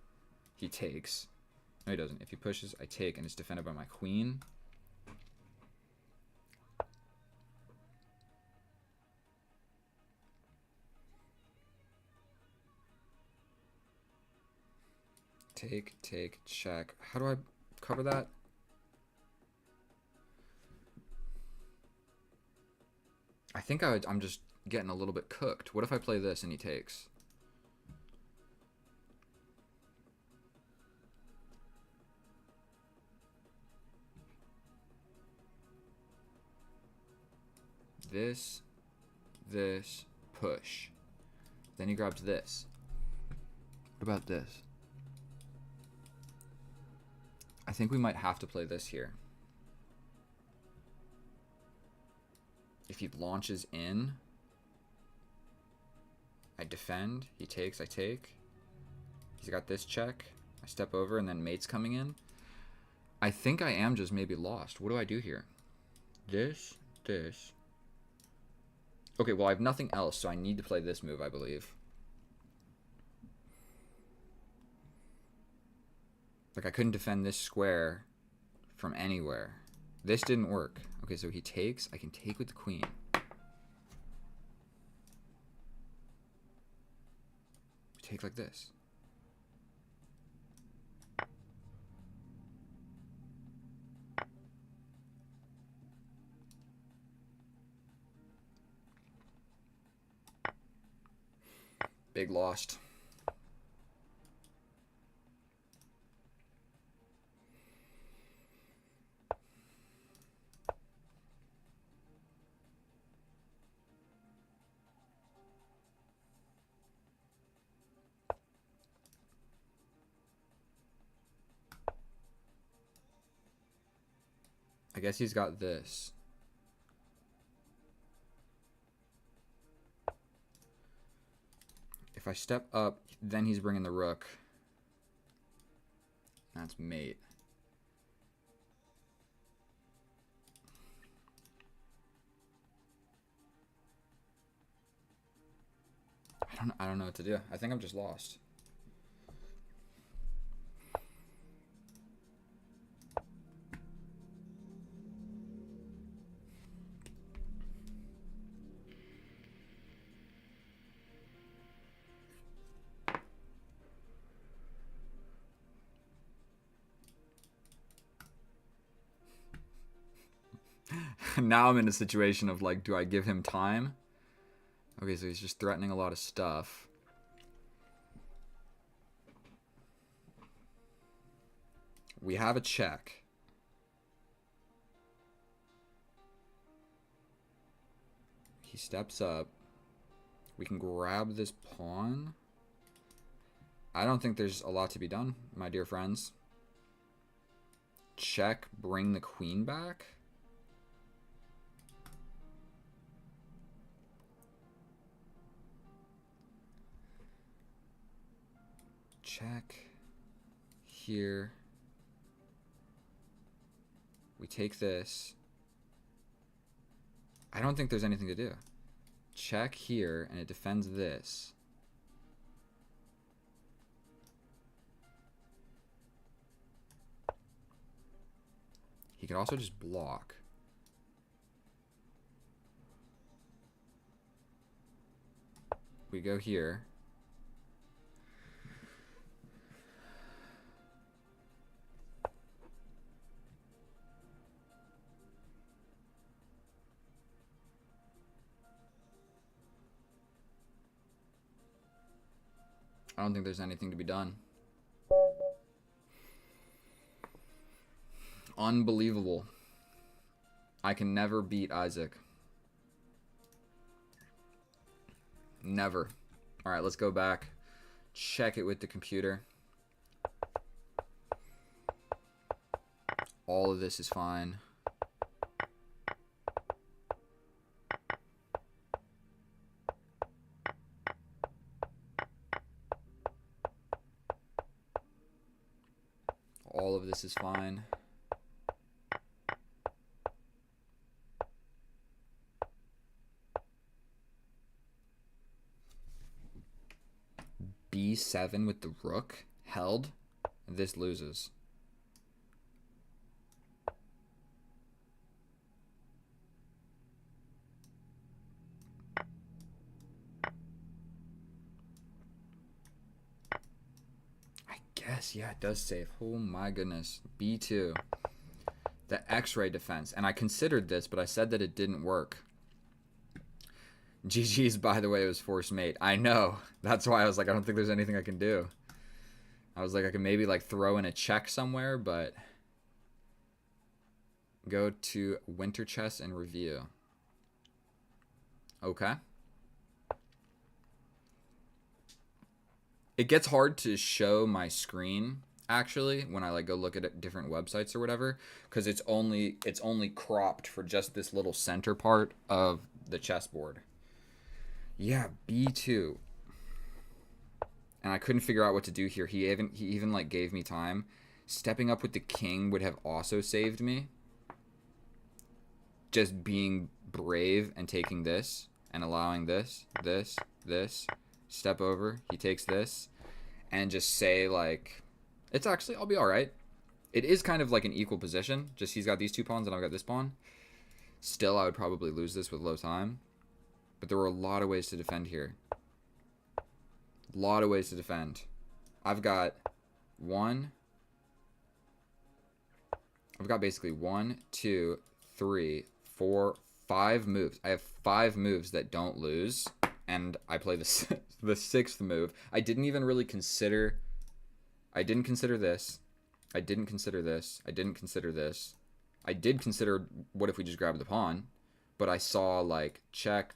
he takes. No, he doesn't. If he pushes, I take, and it's defended by my queen. Take, check. How do I cover that? I think I'm just getting a little bit cooked. What if I play this and he takes? This, push. Then he grabs this. What about this? I think we might have to play this here. If he launches in, I defend. He takes, I take. He's got this check. I step over, and then mate's coming in. I think I am just maybe lost. What do I do here? This. Okay, well, I have nothing else, so I need to play this move, I believe. Like, I couldn't defend this square from anywhere. This didn't work. Okay, so he takes. I can take with the queen. Take like this. Big lost. I guess he's got this. If I step up, then he's bringing the rook. That's mate. I don't know what to do. I think I'm just lost. Now I'm in a situation of like, do I give him time? Okay, so he's just threatening a lot of stuff. We have a check. He steps up. We can grab this pawn. I don't think there's a lot to be done, my dear friends. Check, bring the queen back. Check. Here. We take this. I don't think there's anything to do. Check here, and it defends this. He could also just block. We go here. I don't think there's anything to be done. Unbelievable. I can never beat Isaac. Never. All right, let's go back. Check it with the computer. All of this is fine. All of this is fine. B7 with the rook held. This loses. I guess, yeah, it does save. Oh my goodness. B2. The X-ray defense. And I considered this, but I said that it didn't work. GG's, by the way, it was forced mate. I know. That's why I was like, I don't think there's anything I can do. I was like, I can maybe like throw in a check somewhere, but go to Winter Chess and review. Okay. It gets hard to show my screen actually when I like go look at different websites or whatever, because it's only cropped for just this little center part of the chessboard. Yeah, B2. And I couldn't figure out what to do here. He even like gave me time. Stepping up with the king would have also saved me. Just being brave and taking this and allowing this. Step over. He takes this. And just say like, it's actually, I'll be all right. It is kind of like an equal position. Just he's got these two pawns and I've got this pawn. Still, I would probably lose this with low time. But there were a lot of ways to defend here. A lot of ways to defend. I've got basically 1, 2, 3, 4, 5 moves. I have 5 moves that don't lose. And I play the 6th move. I didn't even really consider... I didn't consider this. I didn't consider this. I didn't consider this. I did consider what if we just grabbed the pawn. But I saw like check,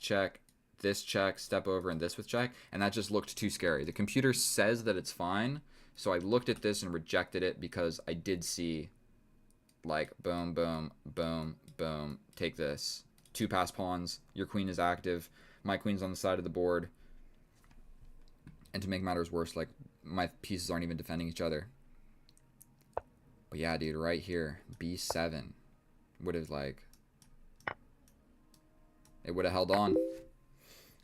this check, step over, and this with check. And that just looked too scary. The computer says that it's fine. So I looked at this and rejected it because I did see like boom, boom, boom, boom. Take this. 2 pass pawns. Your queen is active. My queen's on the side of the board. And to make matters worse, like my pieces aren't even defending each other. But yeah, dude, right here, B7 would have like... It would have held on.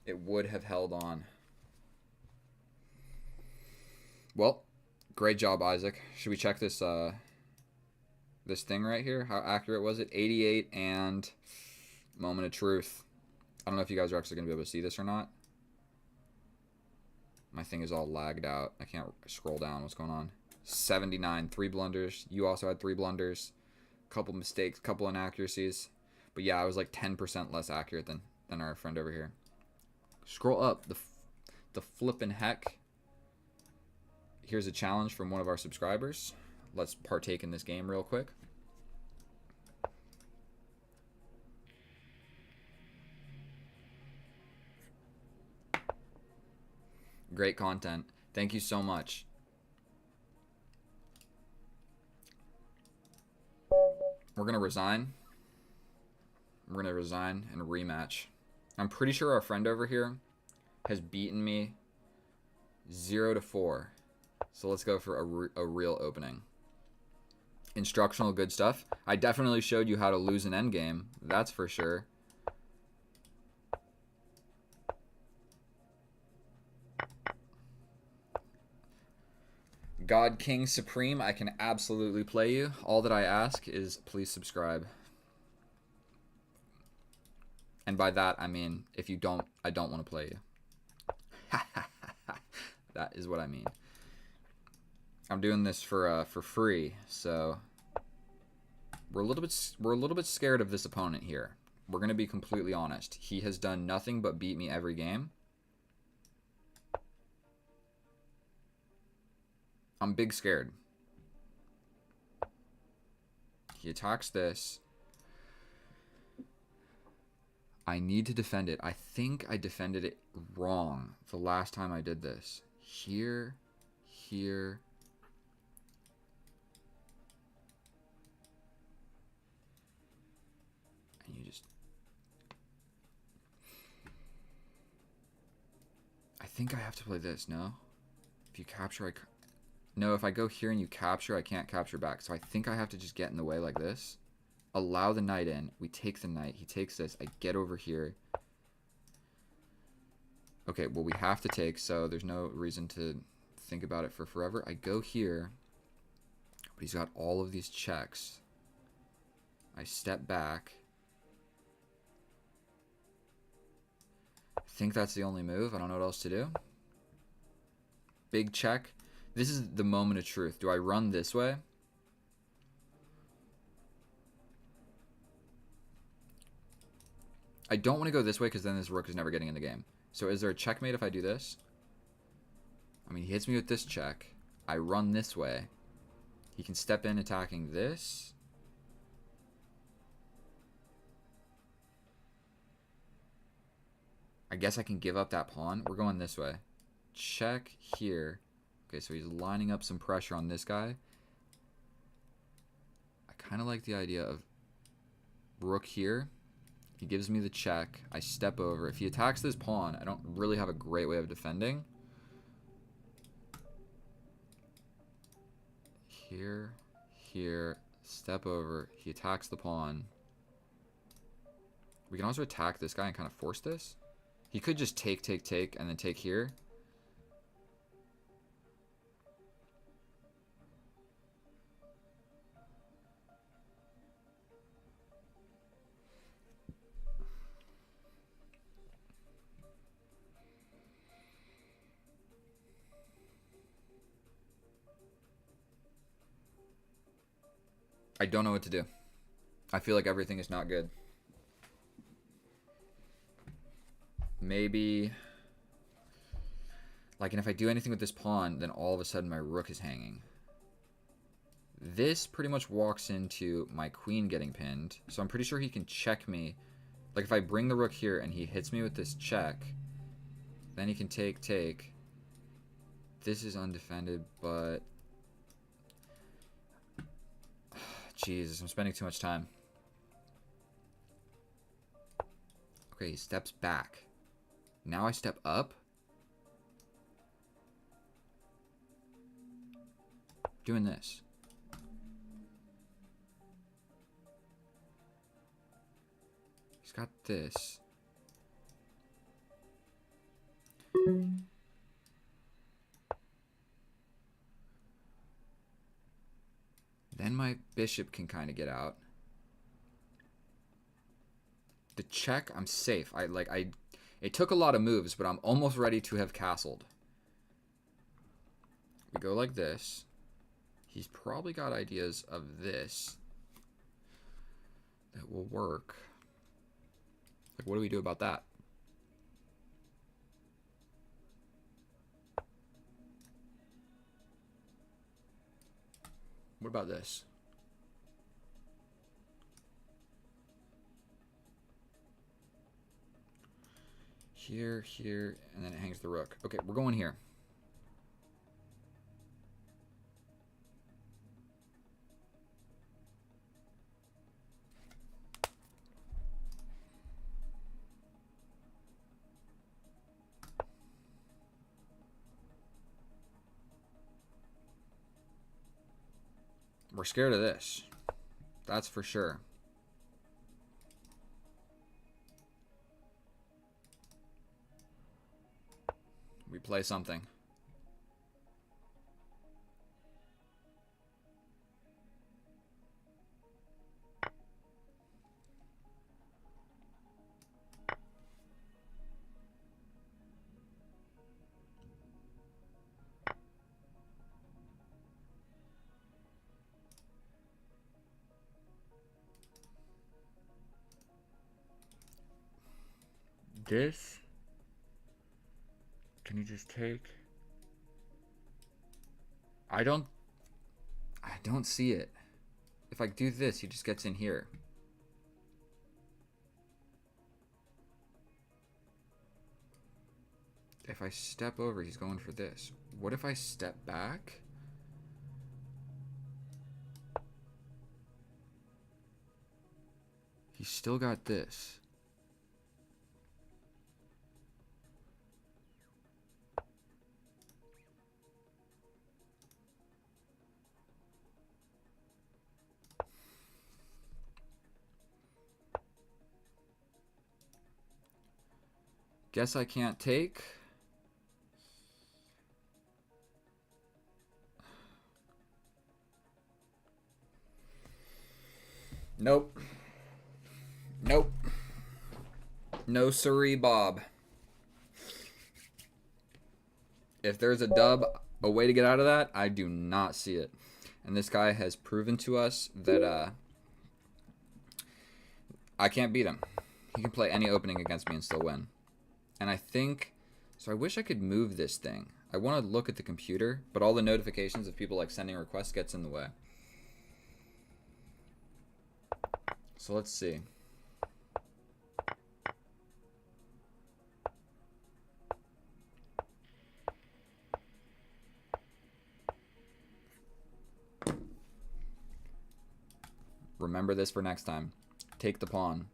It would have held on. Well, great job, Isaac. Should we check this this thing right here? How accurate was it? 88 and moment of truth. I don't know if you guys are actually going to be able to see this or not. My thing is all lagged out. I can't scroll down. What's going on? 79, 3 blunders. You also had 3 blunders. Couple mistakes, couple inaccuracies. But yeah, I was like 10% less accurate than our friend over here. Scroll up. The flippin' heck. Here's a challenge from one of our subscribers. Let's partake in this game real quick. Great content. Thank you so much. We're going to resign. We're going to resign and rematch. I'm pretty sure our friend over here has beaten me 0-4. So let's go for a real opening. Instructional good stuff. I definitely showed you how to lose an endgame. That's for sure. God King Supreme, I can absolutely play you. All that I ask is please subscribe. And by that, I mean, if you don't, I don't want to play you. That is what I mean. I'm doing this for free, so we're a little bit scared of this opponent here. We're gonna be completely honest. He has done nothing but beat me every game. I'm big scared. He attacks this. I need to defend it. I think I defended it wrong the last time I did this. Here, here. And you just... I think I have to play this, no? If you capture, no, if I go here and you capture, I can't capture back. So I think I have to just get in the way like this. Allow the knight in. We take the knight. He takes this. I get over here. Okay, well, we have to take, so there's no reason to think about it for forever. I go here, but he's got all of these checks. I step back. I think that's the only move. I don't know what else to do. Big check. This is the moment of truth. Do I run this way? I don't want to go this way because then this rook is never getting in the game. So is there a checkmate if I do this? I mean, he hits me with this check. I run this way. He can step in attacking this. I guess I can give up that pawn. We're going this way. Check here. Okay, so he's lining up some pressure on this guy. I kind of like the idea of rook here. He gives me the check. I step over. If he attacks this pawn, I don't really have a great way of defending. Here, here, step over. He attacks the pawn. We can also attack this guy and kind of force this. He could just take, and then take here. I don't know what to do. I feel like everything is not good. Maybe... Like, and if I do anything with this pawn, then all of a sudden my rook is hanging. This pretty much walks into my queen getting pinned. So I'm pretty sure he can check me. Like, if I bring the rook here and he hits me with this check, then he can take. This is undefended, but... Jesus, I'm spending too much time. Okay, he steps back. Now I step up. Doing this. He's got this. Then my bishop can kind of get out. The check, I'm safe. It took a lot of moves, but I'm almost ready to have castled. We go like this. He's probably got ideas of this that will work. Like, what do we do about that? What about this? Here, here, and then it hangs the rook. Okay, we're going here. We're scared of this. That's for sure. We play something. This? Can you just take? I don't see it. If I do this, he just gets in here. If I step over, he's going for this. What if I step back? He's still got this. Guess I can't take. Nope. Nope. No siree, Bob. If there's a dub, a way to get out of that, I do not see it. And this guy has proven to us that I can't beat him. He can play any opening against me and still win. And I think... So I wish I could move this thing. I want to look at the computer, but all the notifications of people like sending requests gets in the way. So let's see. Remember this for next time. Take the pawn.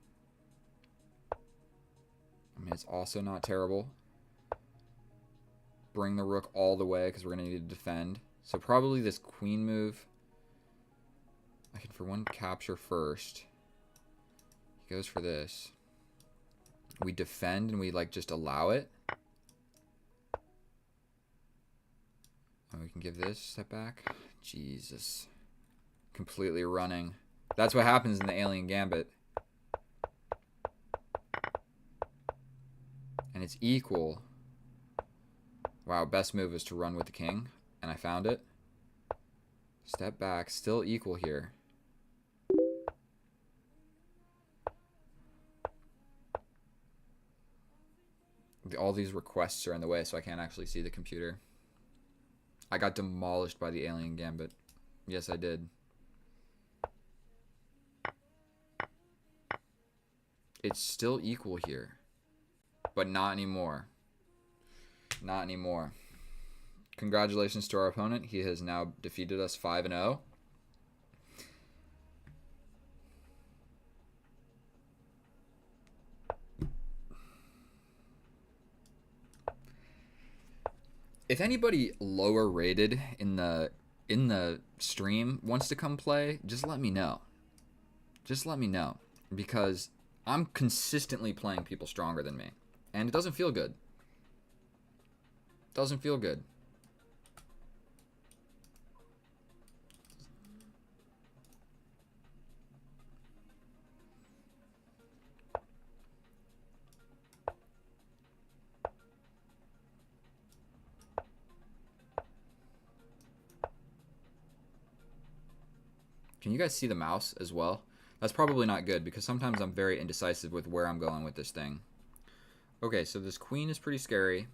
I mean, it's also not terrible. Bring the rook all the way because we're going to need to defend. So probably this queen move. I can, for one, capture first. He goes for this. We defend and we, like, just allow it. And we can give this step back. Jesus. Completely running. That's what happens in the Alien Gambit. And it's equal. Wow, best move is to run with the king. And I found it. Step back. Still equal here. All these requests are in the way, so I can't actually see the computer. I got demolished by the Alien Gambit. Yes, I did. It's still equal here. But not anymore. Not anymore. Congratulations to our opponent. He has now defeated us 5-0. If anybody lower rated in the stream wants to come play, just let me know. Just let me know. Because I'm consistently playing people stronger than me. And it doesn't feel good. It doesn't feel good. Can you guys see the mouse as well? That's probably not good because sometimes I'm very indecisive with where I'm going with this thing. Okay, so this queen is pretty scary.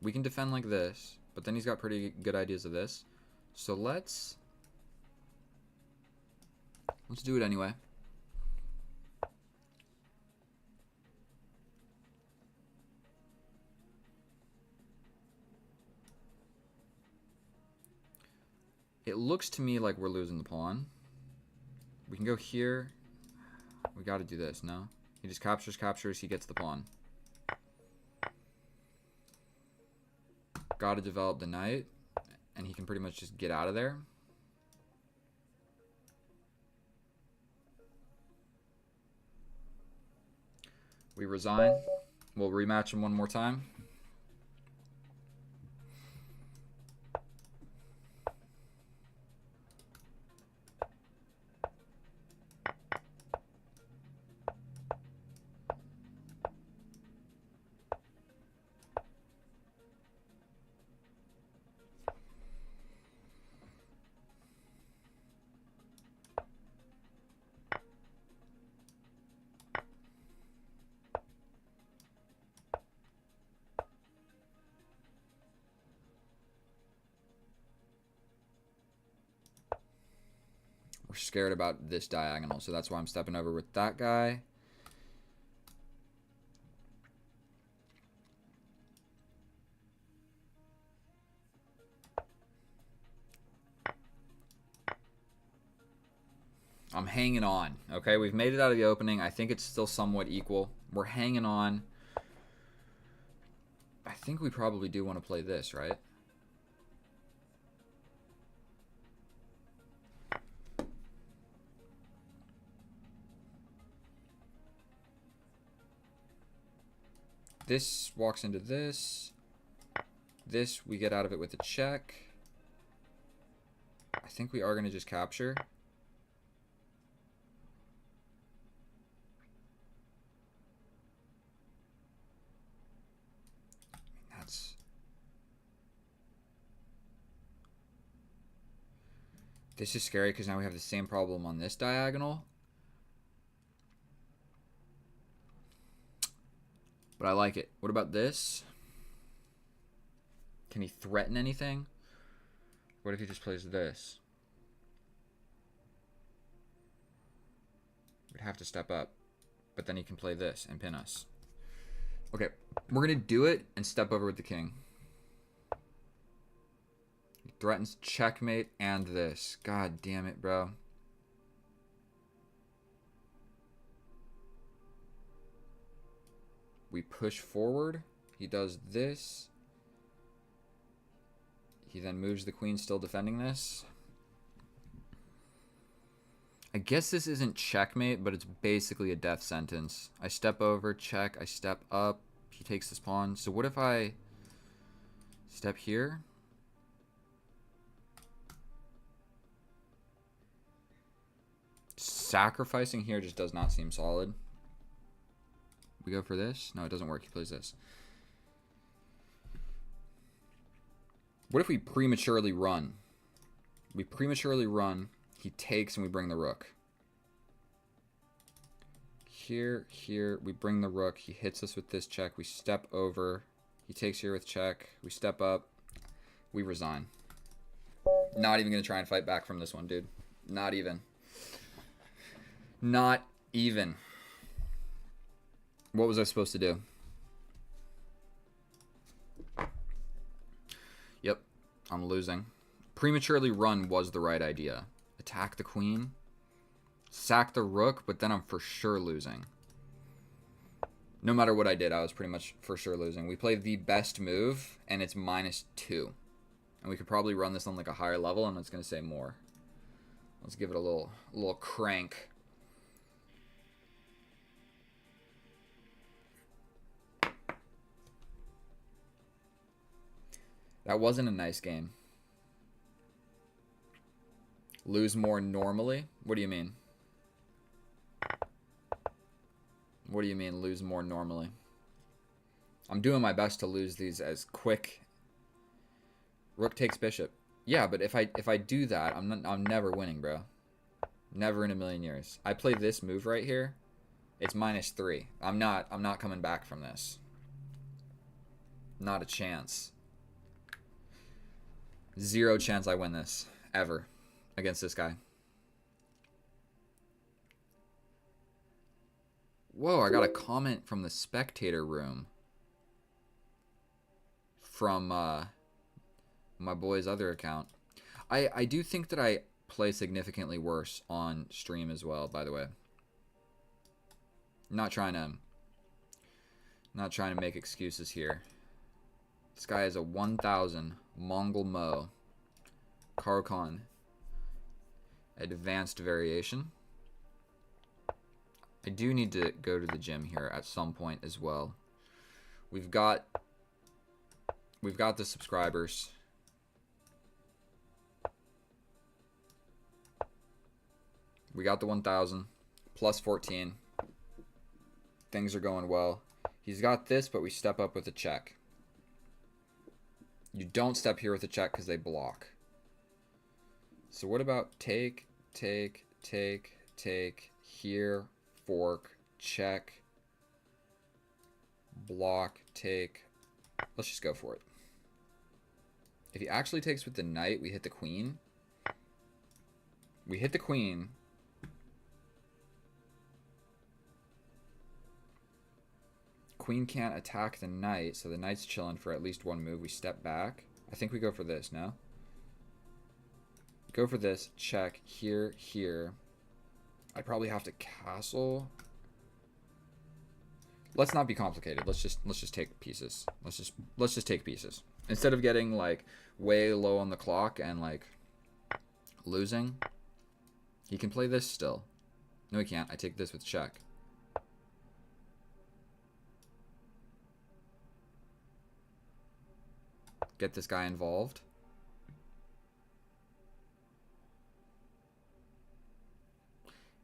We can defend like this, but then he's got pretty good ideas of this. So let's do it anyway. It looks to me like we're losing the pawn. We can go here. We got to do this, no? He just captures, he gets the pawn. Got to develop the knight, and he can pretty much just get out of there. We resign. We'll rematch him one more time. We're scared about this diagonal, so that's why I'm stepping over with that guy. I'm hanging on. Okay, we've made it out of the opening. I think it's still somewhat equal. We're hanging on. I think we probably do want to play this, right? This walks into this. This, we get out of it with a check. I think we are going to just capture. This is scary because now we have the same problem on this diagonal. But I like it. What about this? Can he threaten anything? What if he just plays this? We'd have to step up. But then he can play this and pin us. Okay, we're going to do it and step over with the king. He threatens checkmate and this. God damn it, bro. We push forward. He does this. He then moves the queen, still defending this. I guess this isn't checkmate, but it's basically a death sentence. I step over, check, I step up. He takes this pawn. So what if I step here? Sacrificing here just does not seem solid. We go for this? No, it doesn't work. He plays this. What if we prematurely run? We prematurely run. He takes and we bring the rook. Here, here, we bring the rook. He hits us with this check. We step over. He takes here with check. We step up. We resign. Not even going to try and fight back from this one, dude. Not even. Not even. What was I supposed to do? Yep, I'm losing. Prematurely run was the right idea. Attack the queen. Sack the rook, but then I'm for sure losing. No matter what I did, I was pretty much for sure losing. We played the best move, and it's -2. And we could probably run this on like a higher level, and it's going to say more. Let's give it a little crank. That wasn't a nice game. Lose more normally? What do you mean? What do you mean lose more normally? I'm doing my best to lose these as quick. Rook takes bishop. Yeah, but if I do that, I'm never winning, bro. Never in a million years. I play this move right here. It's -3. I'm not coming back from this. Not a chance. Zero chance I win this ever against this guy. Whoa, I got a comment from the spectator room from my boy's other account. I do think that I play significantly worse on stream as well, by the way. Not trying to make excuses here. This guy is a 1000 Mongol Mo Karkon advanced variation. I do need to go to the gym here at some point as well. We've got the subscribers. We got the 1000 plus 14. Things are going well. He's got this, but we step up with a check. You don't step here with a check because they block. So what about take, here, fork, check, block, take. Let's just go for it. If he actually takes with the knight, we hit the queen. We hit the queen. Queen can't attack the knight, so the knight's chilling for at least one move. We step back. I think we go for this, no? Go for this. Check. Here, here. I probably have to castle. Let's not be complicated. Let's just take pieces. Let's just take pieces. Instead of getting like way low on the clock and like losing. He can play this still. No, he can't. I take this with check. Get this guy involved.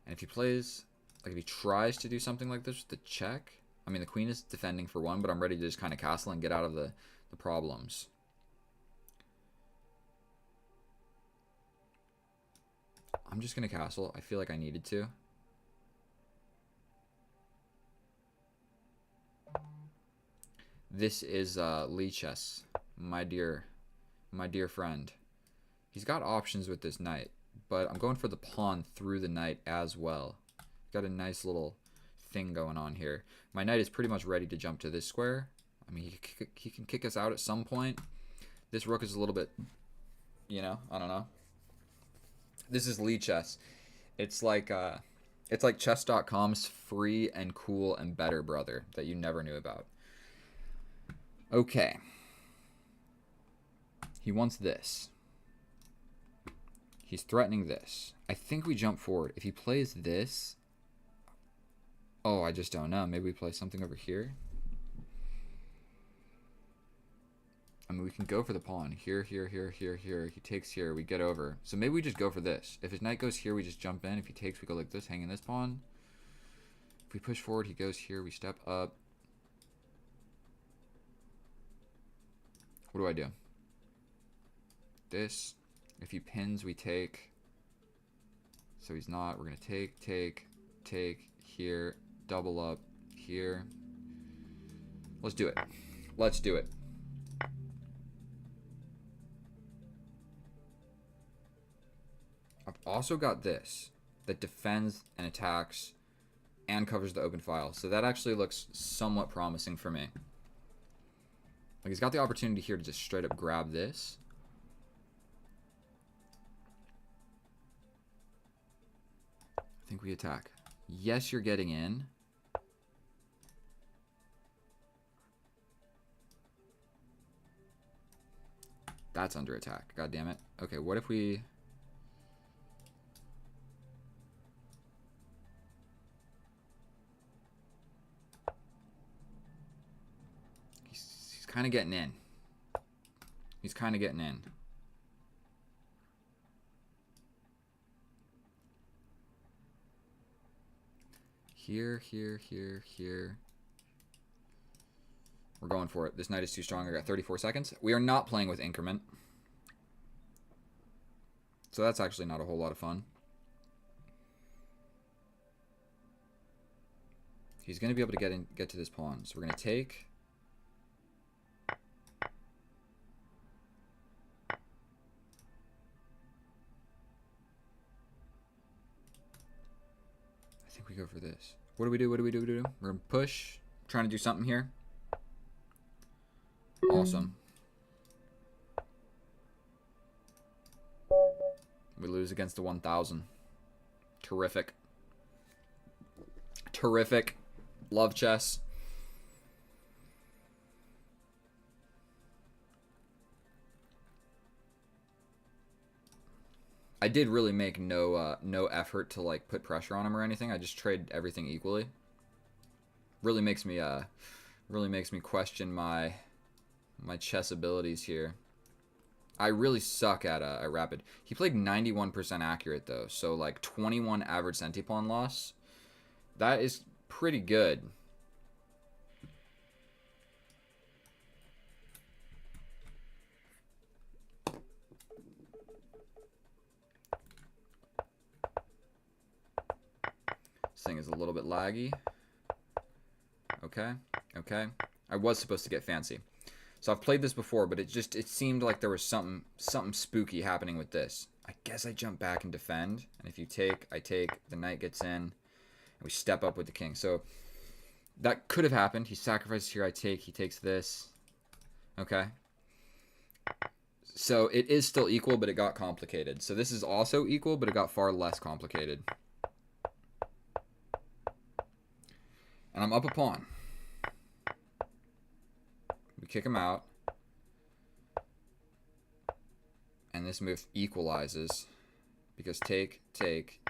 And if he plays, like if he tries to do something like this with the check, I mean the queen is defending for one, but I'm ready to just kind of castle and get out of the problems. I'm just going to castle. I feel like I needed to. This is Lichess, my dear friend. He's got options with this knight, but I'm going for the pawn through the knight as well. Got a nice little thing going on here. My knight is pretty much ready to jump to this square. I mean, he can kick us out at some point. This rook is a little bit, you know, I don't know. This is Lichess. It's like chess.com's free and cool and better brother that you never knew about. Okay. He wants this. He's threatening this. I think we jump forward. If he plays this... Oh, I just don't know. Maybe we play something over here. I mean, we can go for the pawn. Here, here, here, here, here. He takes here. We get over. So maybe we just go for this. If his knight goes here, we just jump in. If he takes, we go like this, hanging this pawn. If we push forward, he goes here. We step up. What do I do? This. If he pins, we take. So he's not. We're going to take, here. Double up, here. Let's do it. Let's do it. I've also got this that defends and attacks and covers the open file. So that actually looks somewhat promising for me. Like he's got the opportunity here to just straight up grab this. I think we attack. Yes, you're getting in. That's under attack. God damn it. Okay, what if we... He's kind of getting in. He's kind of getting in. Here, here, here, here. We're going for it. This knight is too strong. I got 34 seconds. We are not playing with increment. So that's actually not a whole lot of fun. He's going to be able to get to this pawn. So we're going to take. I think we go for this. What do we do? What do we do? We're going to push. Trying to do something here. Awesome. We lose against the 1000. Terrific. Terrific. Love chess. I did really make no effort to like put pressure on him or anything. I just trade everything equally. Really makes me question my chess abilities here. I really suck at rapid. He played 91% accurate though, so like 21 average centipawn loss. That is pretty good. This thing is a little bit laggy. Okay, okay. I was supposed to get fancy. So I've played this before, but it seemed like there was something spooky happening with this. I guess I jump back and defend. And if you take, I take. The knight gets in. And we step up with the king. So that could have happened. He sacrifices here. I take. He takes this. Okay. So it is still equal, but it got complicated. So this is also equal, but it got far less complicated. And I'm up a pawn. We kick him out. And this move equalizes. Because take,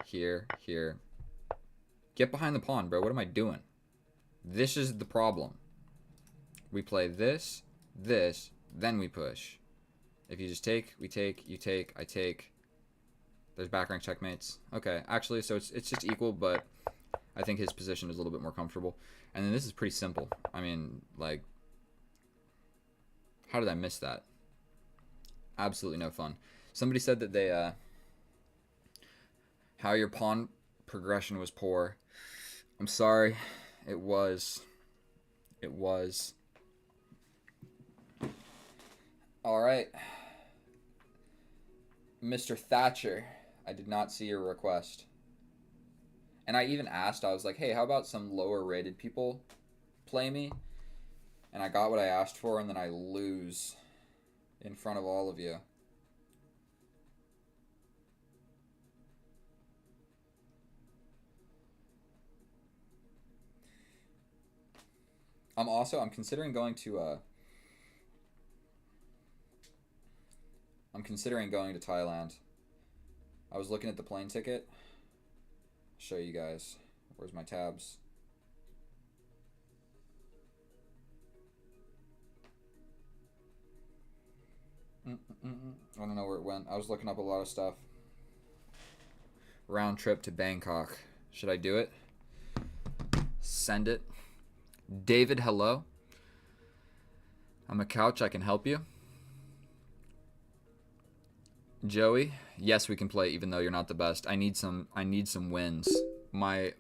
here, here. Get behind the pawn, bro. What am I doing? This is the problem. We play this, this, then we push. If you just take, we take, you take, I take. There's back rank checkmates. Okay, actually, so it's just equal, but I think his position is a little bit more comfortable. And then this is pretty simple. I mean, like, how did I miss that? Absolutely no fun. Somebody said that they, how your pawn progression was poor. I'm sorry. It was. It was. All right. Mr. Thatcher, I did not see your request. And I even asked, I was like, hey, how about some lower rated people play me? And I got what I asked for, and then I lose in front of all of you. I'm considering going to Thailand. I was looking at the plane ticket. I'll show you guys. Where's my tabs? I don't know where it went. I was looking up a lot of stuff. Round trip to Bangkok. Should I do it? Send it. David, hello. I'm a couch. I can help you. Joey, yes, we can play even though you're not the best. I need some wins. My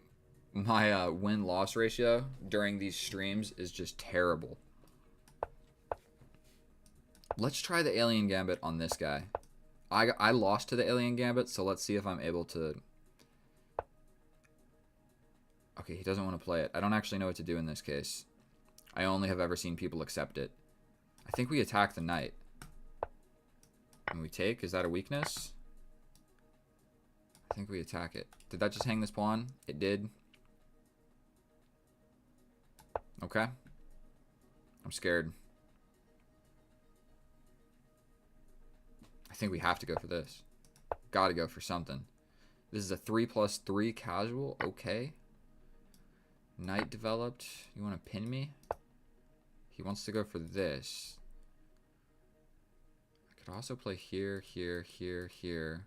win-loss ratio during these streams is just terrible. Let's try the Alien Gambit on this guy. I lost to the Alien Gambit, so let's see if I'm able to... Okay, he doesn't want to play it. I don't actually know what to do in this case. I only have ever seen people accept it. I think we attack the knight. And we take? Is that a weakness? I think we attack it. Did that just hang this pawn? It did. Okay. I'm scared. I think we have to go for this. Gotta go for something. This is a 3+3 casual. Okay. Knight developed. You want to pin me? He wants to go for this. I could also play here, here, here, here.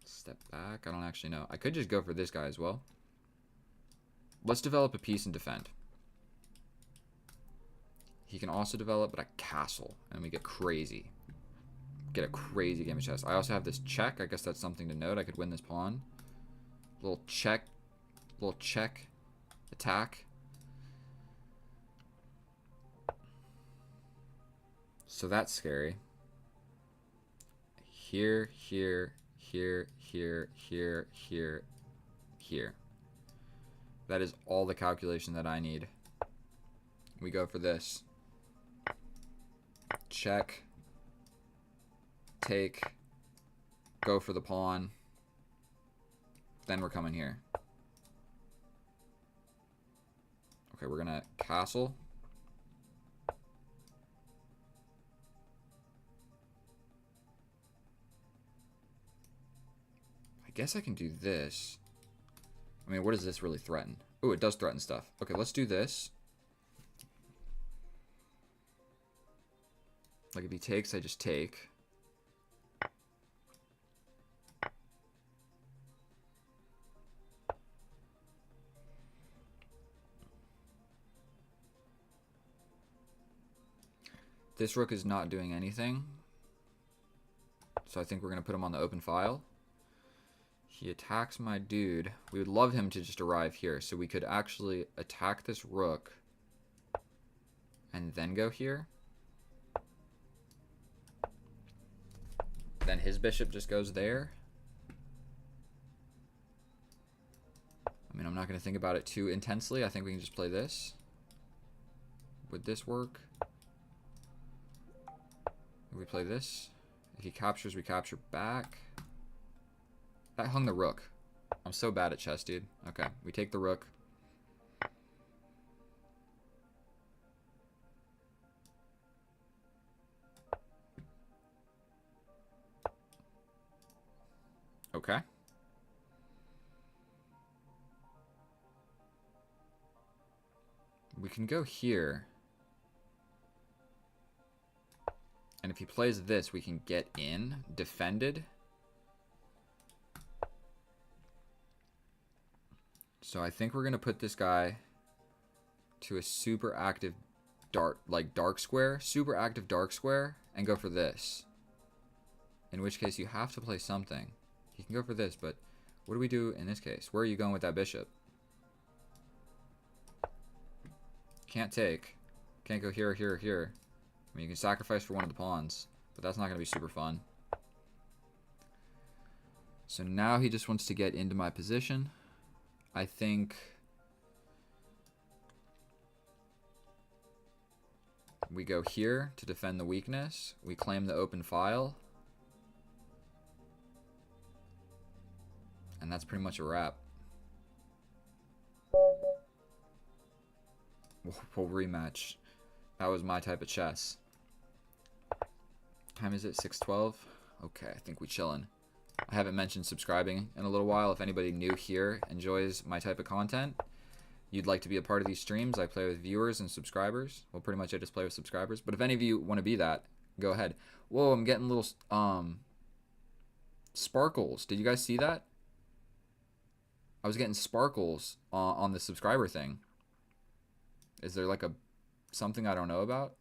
Step back. I don't actually know. I could just go for this guy as well. Let's develop a piece and defend. He can also develop a castle, and we get crazy. Get a crazy game of chess. I also have this check. I guess that's something to note. I could win this pawn. Little check attack. So that's scary. Here, here, here, here, here, here, here. That is all the calculation that I need. We go for this. Check. Take. Go for the pawn. Then we're coming here. Okay, we're gonna castle. I guess I can do this. I mean, what does this really threaten? Oh, it does threaten stuff. Okay, let's do this. Like if he takes, I just take. This rook is not doing anything. So I think we're going to put him on the open file. He attacks my dude. We would love him to just arrive here. So we could actually attack this rook. And then go here. Then his bishop just goes there. I mean, I'm not going to think about it too intensely. I think we can just play this. Would this work? If we play this, if he captures, we capture back. That hung the rook. I'm so bad at chess, dude. Okay, we take the rook. Okay. We can go here. And if he plays this, we can get in, defended. So I think we're going to put this guy to a super active dark square, super active dark square, and go for this. In which case you have to play something. He can go for this, but what do we do in this case? Where are you going with that bishop? Can't take. Can't go here, here, here. I mean, you can sacrifice for one of the pawns, but that's not going to be super fun. So now he just wants to get into my position. I think we go here to defend the weakness. We claim the open file. And that's pretty much a wrap. We'll rematch. That was my type of chess. Time is it? 6:12? Okay, I think we chillin'. I haven't mentioned subscribing in a little while. If anybody new here enjoys my type of content, you'd like to be a part of these streams, I play with viewers and subscribers. Well, pretty much I just play with subscribers. But if any of you want to be that, go ahead. Whoa, I'm getting little sparkles. Did you guys see that? I was getting sparkles on the subscriber thing. Is there like something I don't know about?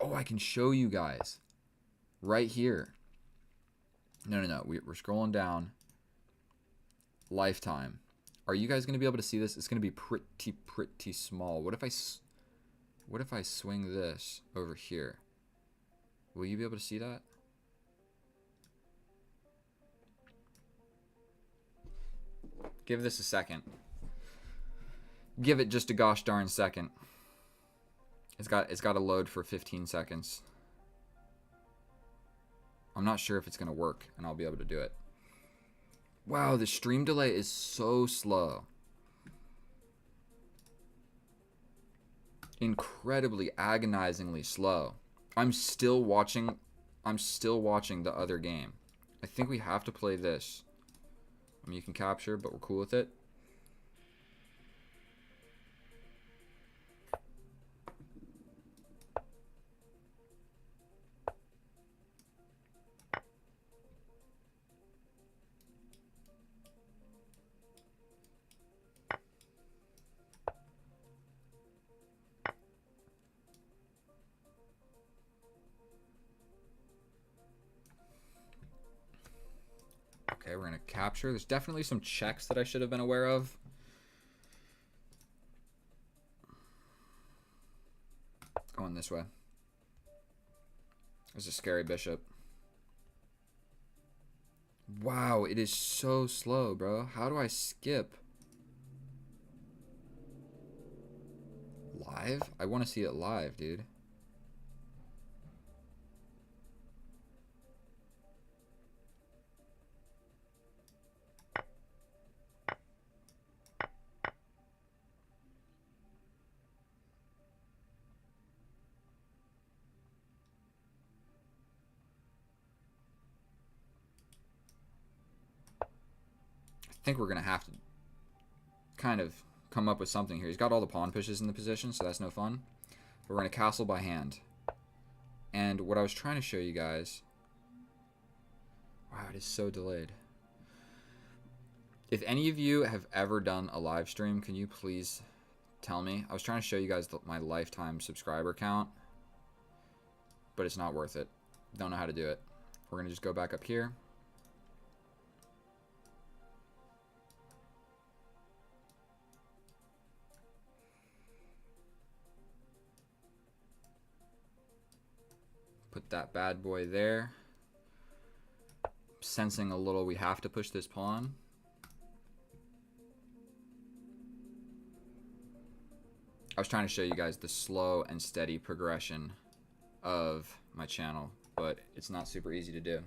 Oh, I can show you guys right here. No. We're scrolling down. Lifetime. Are you guys going to be able to see this? It's going to be pretty small. What if I swing this over here? Will you be able to see that? Give this a second. Give it just a gosh darn second. It's got to load for 15 seconds. I'm not sure if it's going to work, and I'll be able to do it. Wow, the stream delay is so slow. Incredibly, agonizingly slow. I'm still watching the other game. I think we have to play this. I mean, you can capture, but we're cool with it. Okay, we're going to capture. There's definitely some checks that I should have been aware of. Going this way. There's a scary bishop. Wow, it is so slow, bro. How do I skip? Live? I want to see it live, dude. I think we're going to have to kind of come up with something here. He's got all the pawn pushes in the position, so that's no fun. But we're going to castle by hand. And what I was trying to show you guys... Wow, it is so delayed. If any of you have ever done a live stream, can you please tell me? I was trying to show you guys my lifetime subscriber count, but it's not worth it. Don't know how to do it. We're going to just go back up here. Put that bad boy there. sensing a little we have to push this pawn. I was trying to show you guys the slow and steady progression of my channel, but it's not super easy to do.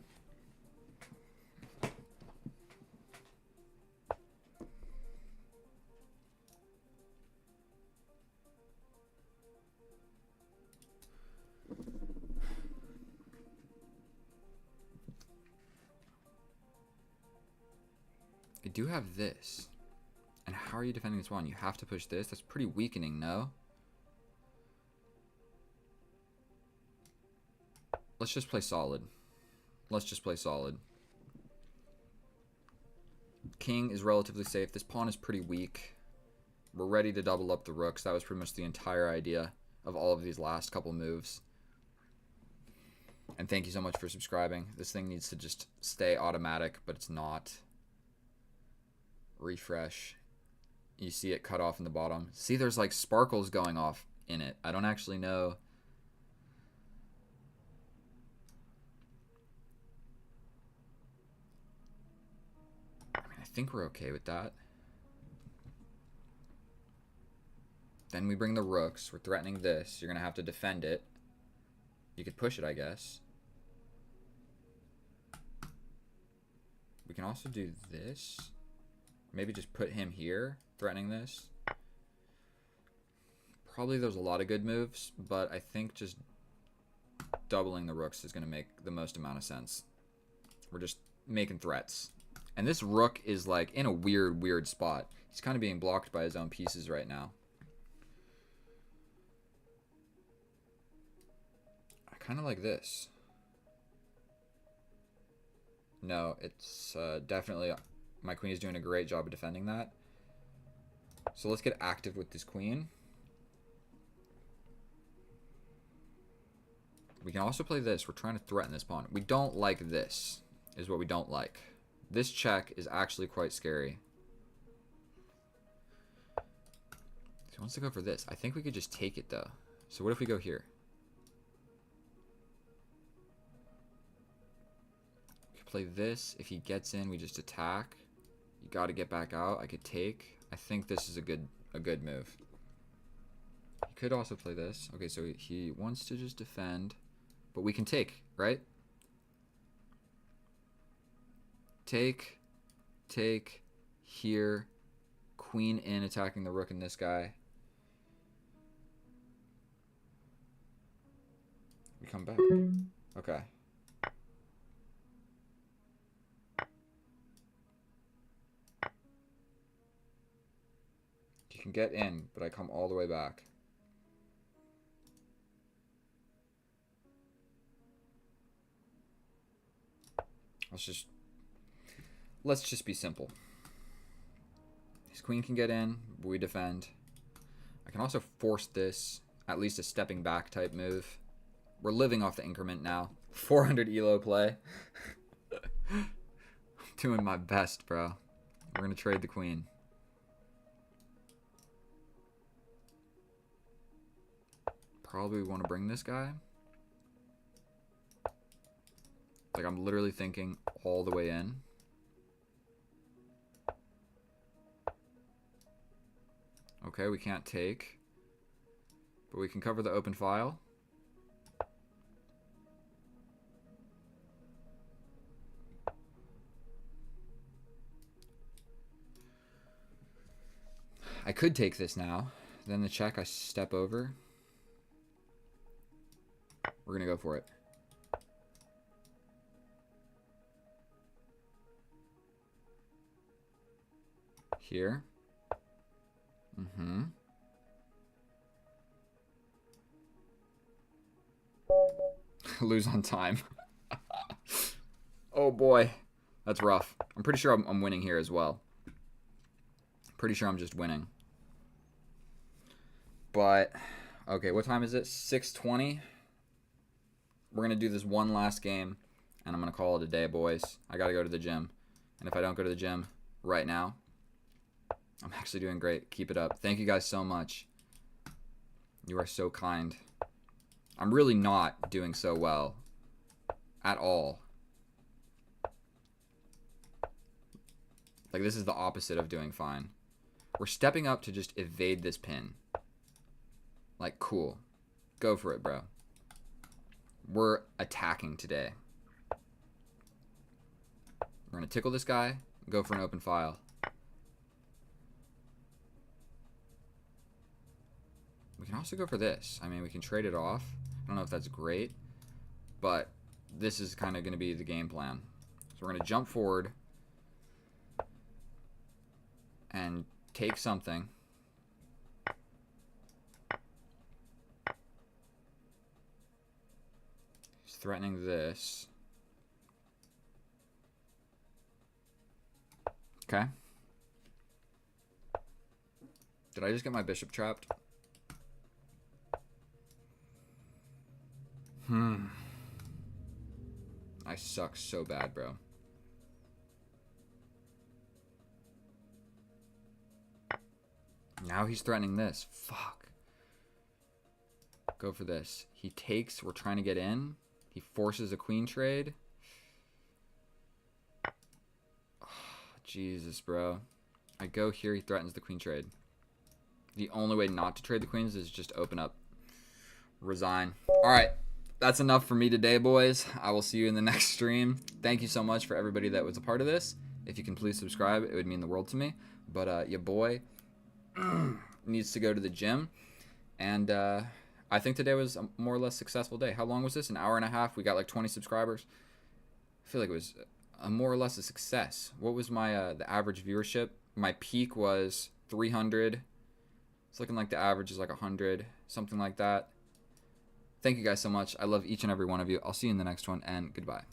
I do have this. And how are you defending this pawn? You have to push this? That's pretty weakening, no? Let's just play solid. Let's just play solid. King is relatively safe. This pawn is pretty weak. We're ready to double up the rooks. That was pretty much the entire idea of all of these last couple moves. And thank you so much for subscribing. This thing needs to just stay automatic, but it's not. Refresh. You see it cut off in the bottom. See, there's like sparkles going off in it. I don't actually know. I mean, I think we're okay with that. Then we bring the rooks. We're threatening this. You're going to have to defend it. You could push it, I guess. We can also do this. Maybe just put him here, threatening this. Probably there's a lot of good moves, but I think just doubling the rooks is going to make the most amount of sense. We're just making threats. And this rook is like in a weird spot. He's kind of being blocked by his own pieces right now. I kind of like this. No, it's definitely... My queen is doing a great job of defending that. So let's get active with this queen. We can also play this. We're trying to threaten this pawn. We don't like this, is what we don't like. This check is actually quite scary. He wants to go for this. I think we could just take it, though. So what if we go here? We could play this. If he gets in, we just attack. You got to get back out. I could take. I think this is a good move. He could also play this. Okay, so he wants to just defend, but we can take, right? Take here, queen in, attacking the rook and this guy. We come back. Okay. You can get in, but I come all the way back. Let's just be simple. His queen can get in, but we defend. I can also force this, at least a stepping back type move. We're living off the increment now. 400 elo play. I'm doing my best, bro. We're gonna trade the queen. Probably want to bring this guy. Like, I'm literally thinking all the way in. Okay, we can't take. But we can cover the open file. I could take this now. Then the check I step over. We're going to go for it. Here. Lose on time. Oh boy. That's rough. I'm pretty sure I'm winning here as well. Pretty sure I'm just winning. But, okay, what time is it? 6:20. We're going to do this one last game, and I'm going to call it a day, boys. I got to go to the gym. And if I don't go to the gym right now, I'm actually doing great. Keep it up. Thank you guys so much. You are so kind. I'm really not doing so well at all. Like, this is the opposite of doing fine. We're stepping up to just evade this pin. Like, cool. Go for it, bro. We're attacking today. We're going to tickle this guy. Go for an open file. We can also go for this. I mean, we can trade it off. I don't know if that's great, but this is kind of going to be the game plan. So we're going to jump forward and take something. He's threatening this. Okay. Did I just get my bishop trapped? I suck so bad, bro. Now he's threatening this. Fuck. Go for this. He takes. We're trying to get in. He forces a queen trade. Oh, Jesus, bro. I go here. He threatens the queen trade. The only way not to trade the queens is just open up. Resign. All right. That's enough for me today, boys. I will see you in the next stream. Thank you so much for everybody that was a part of this. If you can please subscribe, it would mean the world to me. But your boy needs to go to the gym. And I think today was a more or less successful day. How long was this? An hour and a half. We got like 20 subscribers. I feel like it was a more or less a success. What was my the average viewership? My peak was 300. It's looking like the average is like 100, something like that. Thank you guys so much. I love each and every one of you. I'll see you in the next one, and goodbye.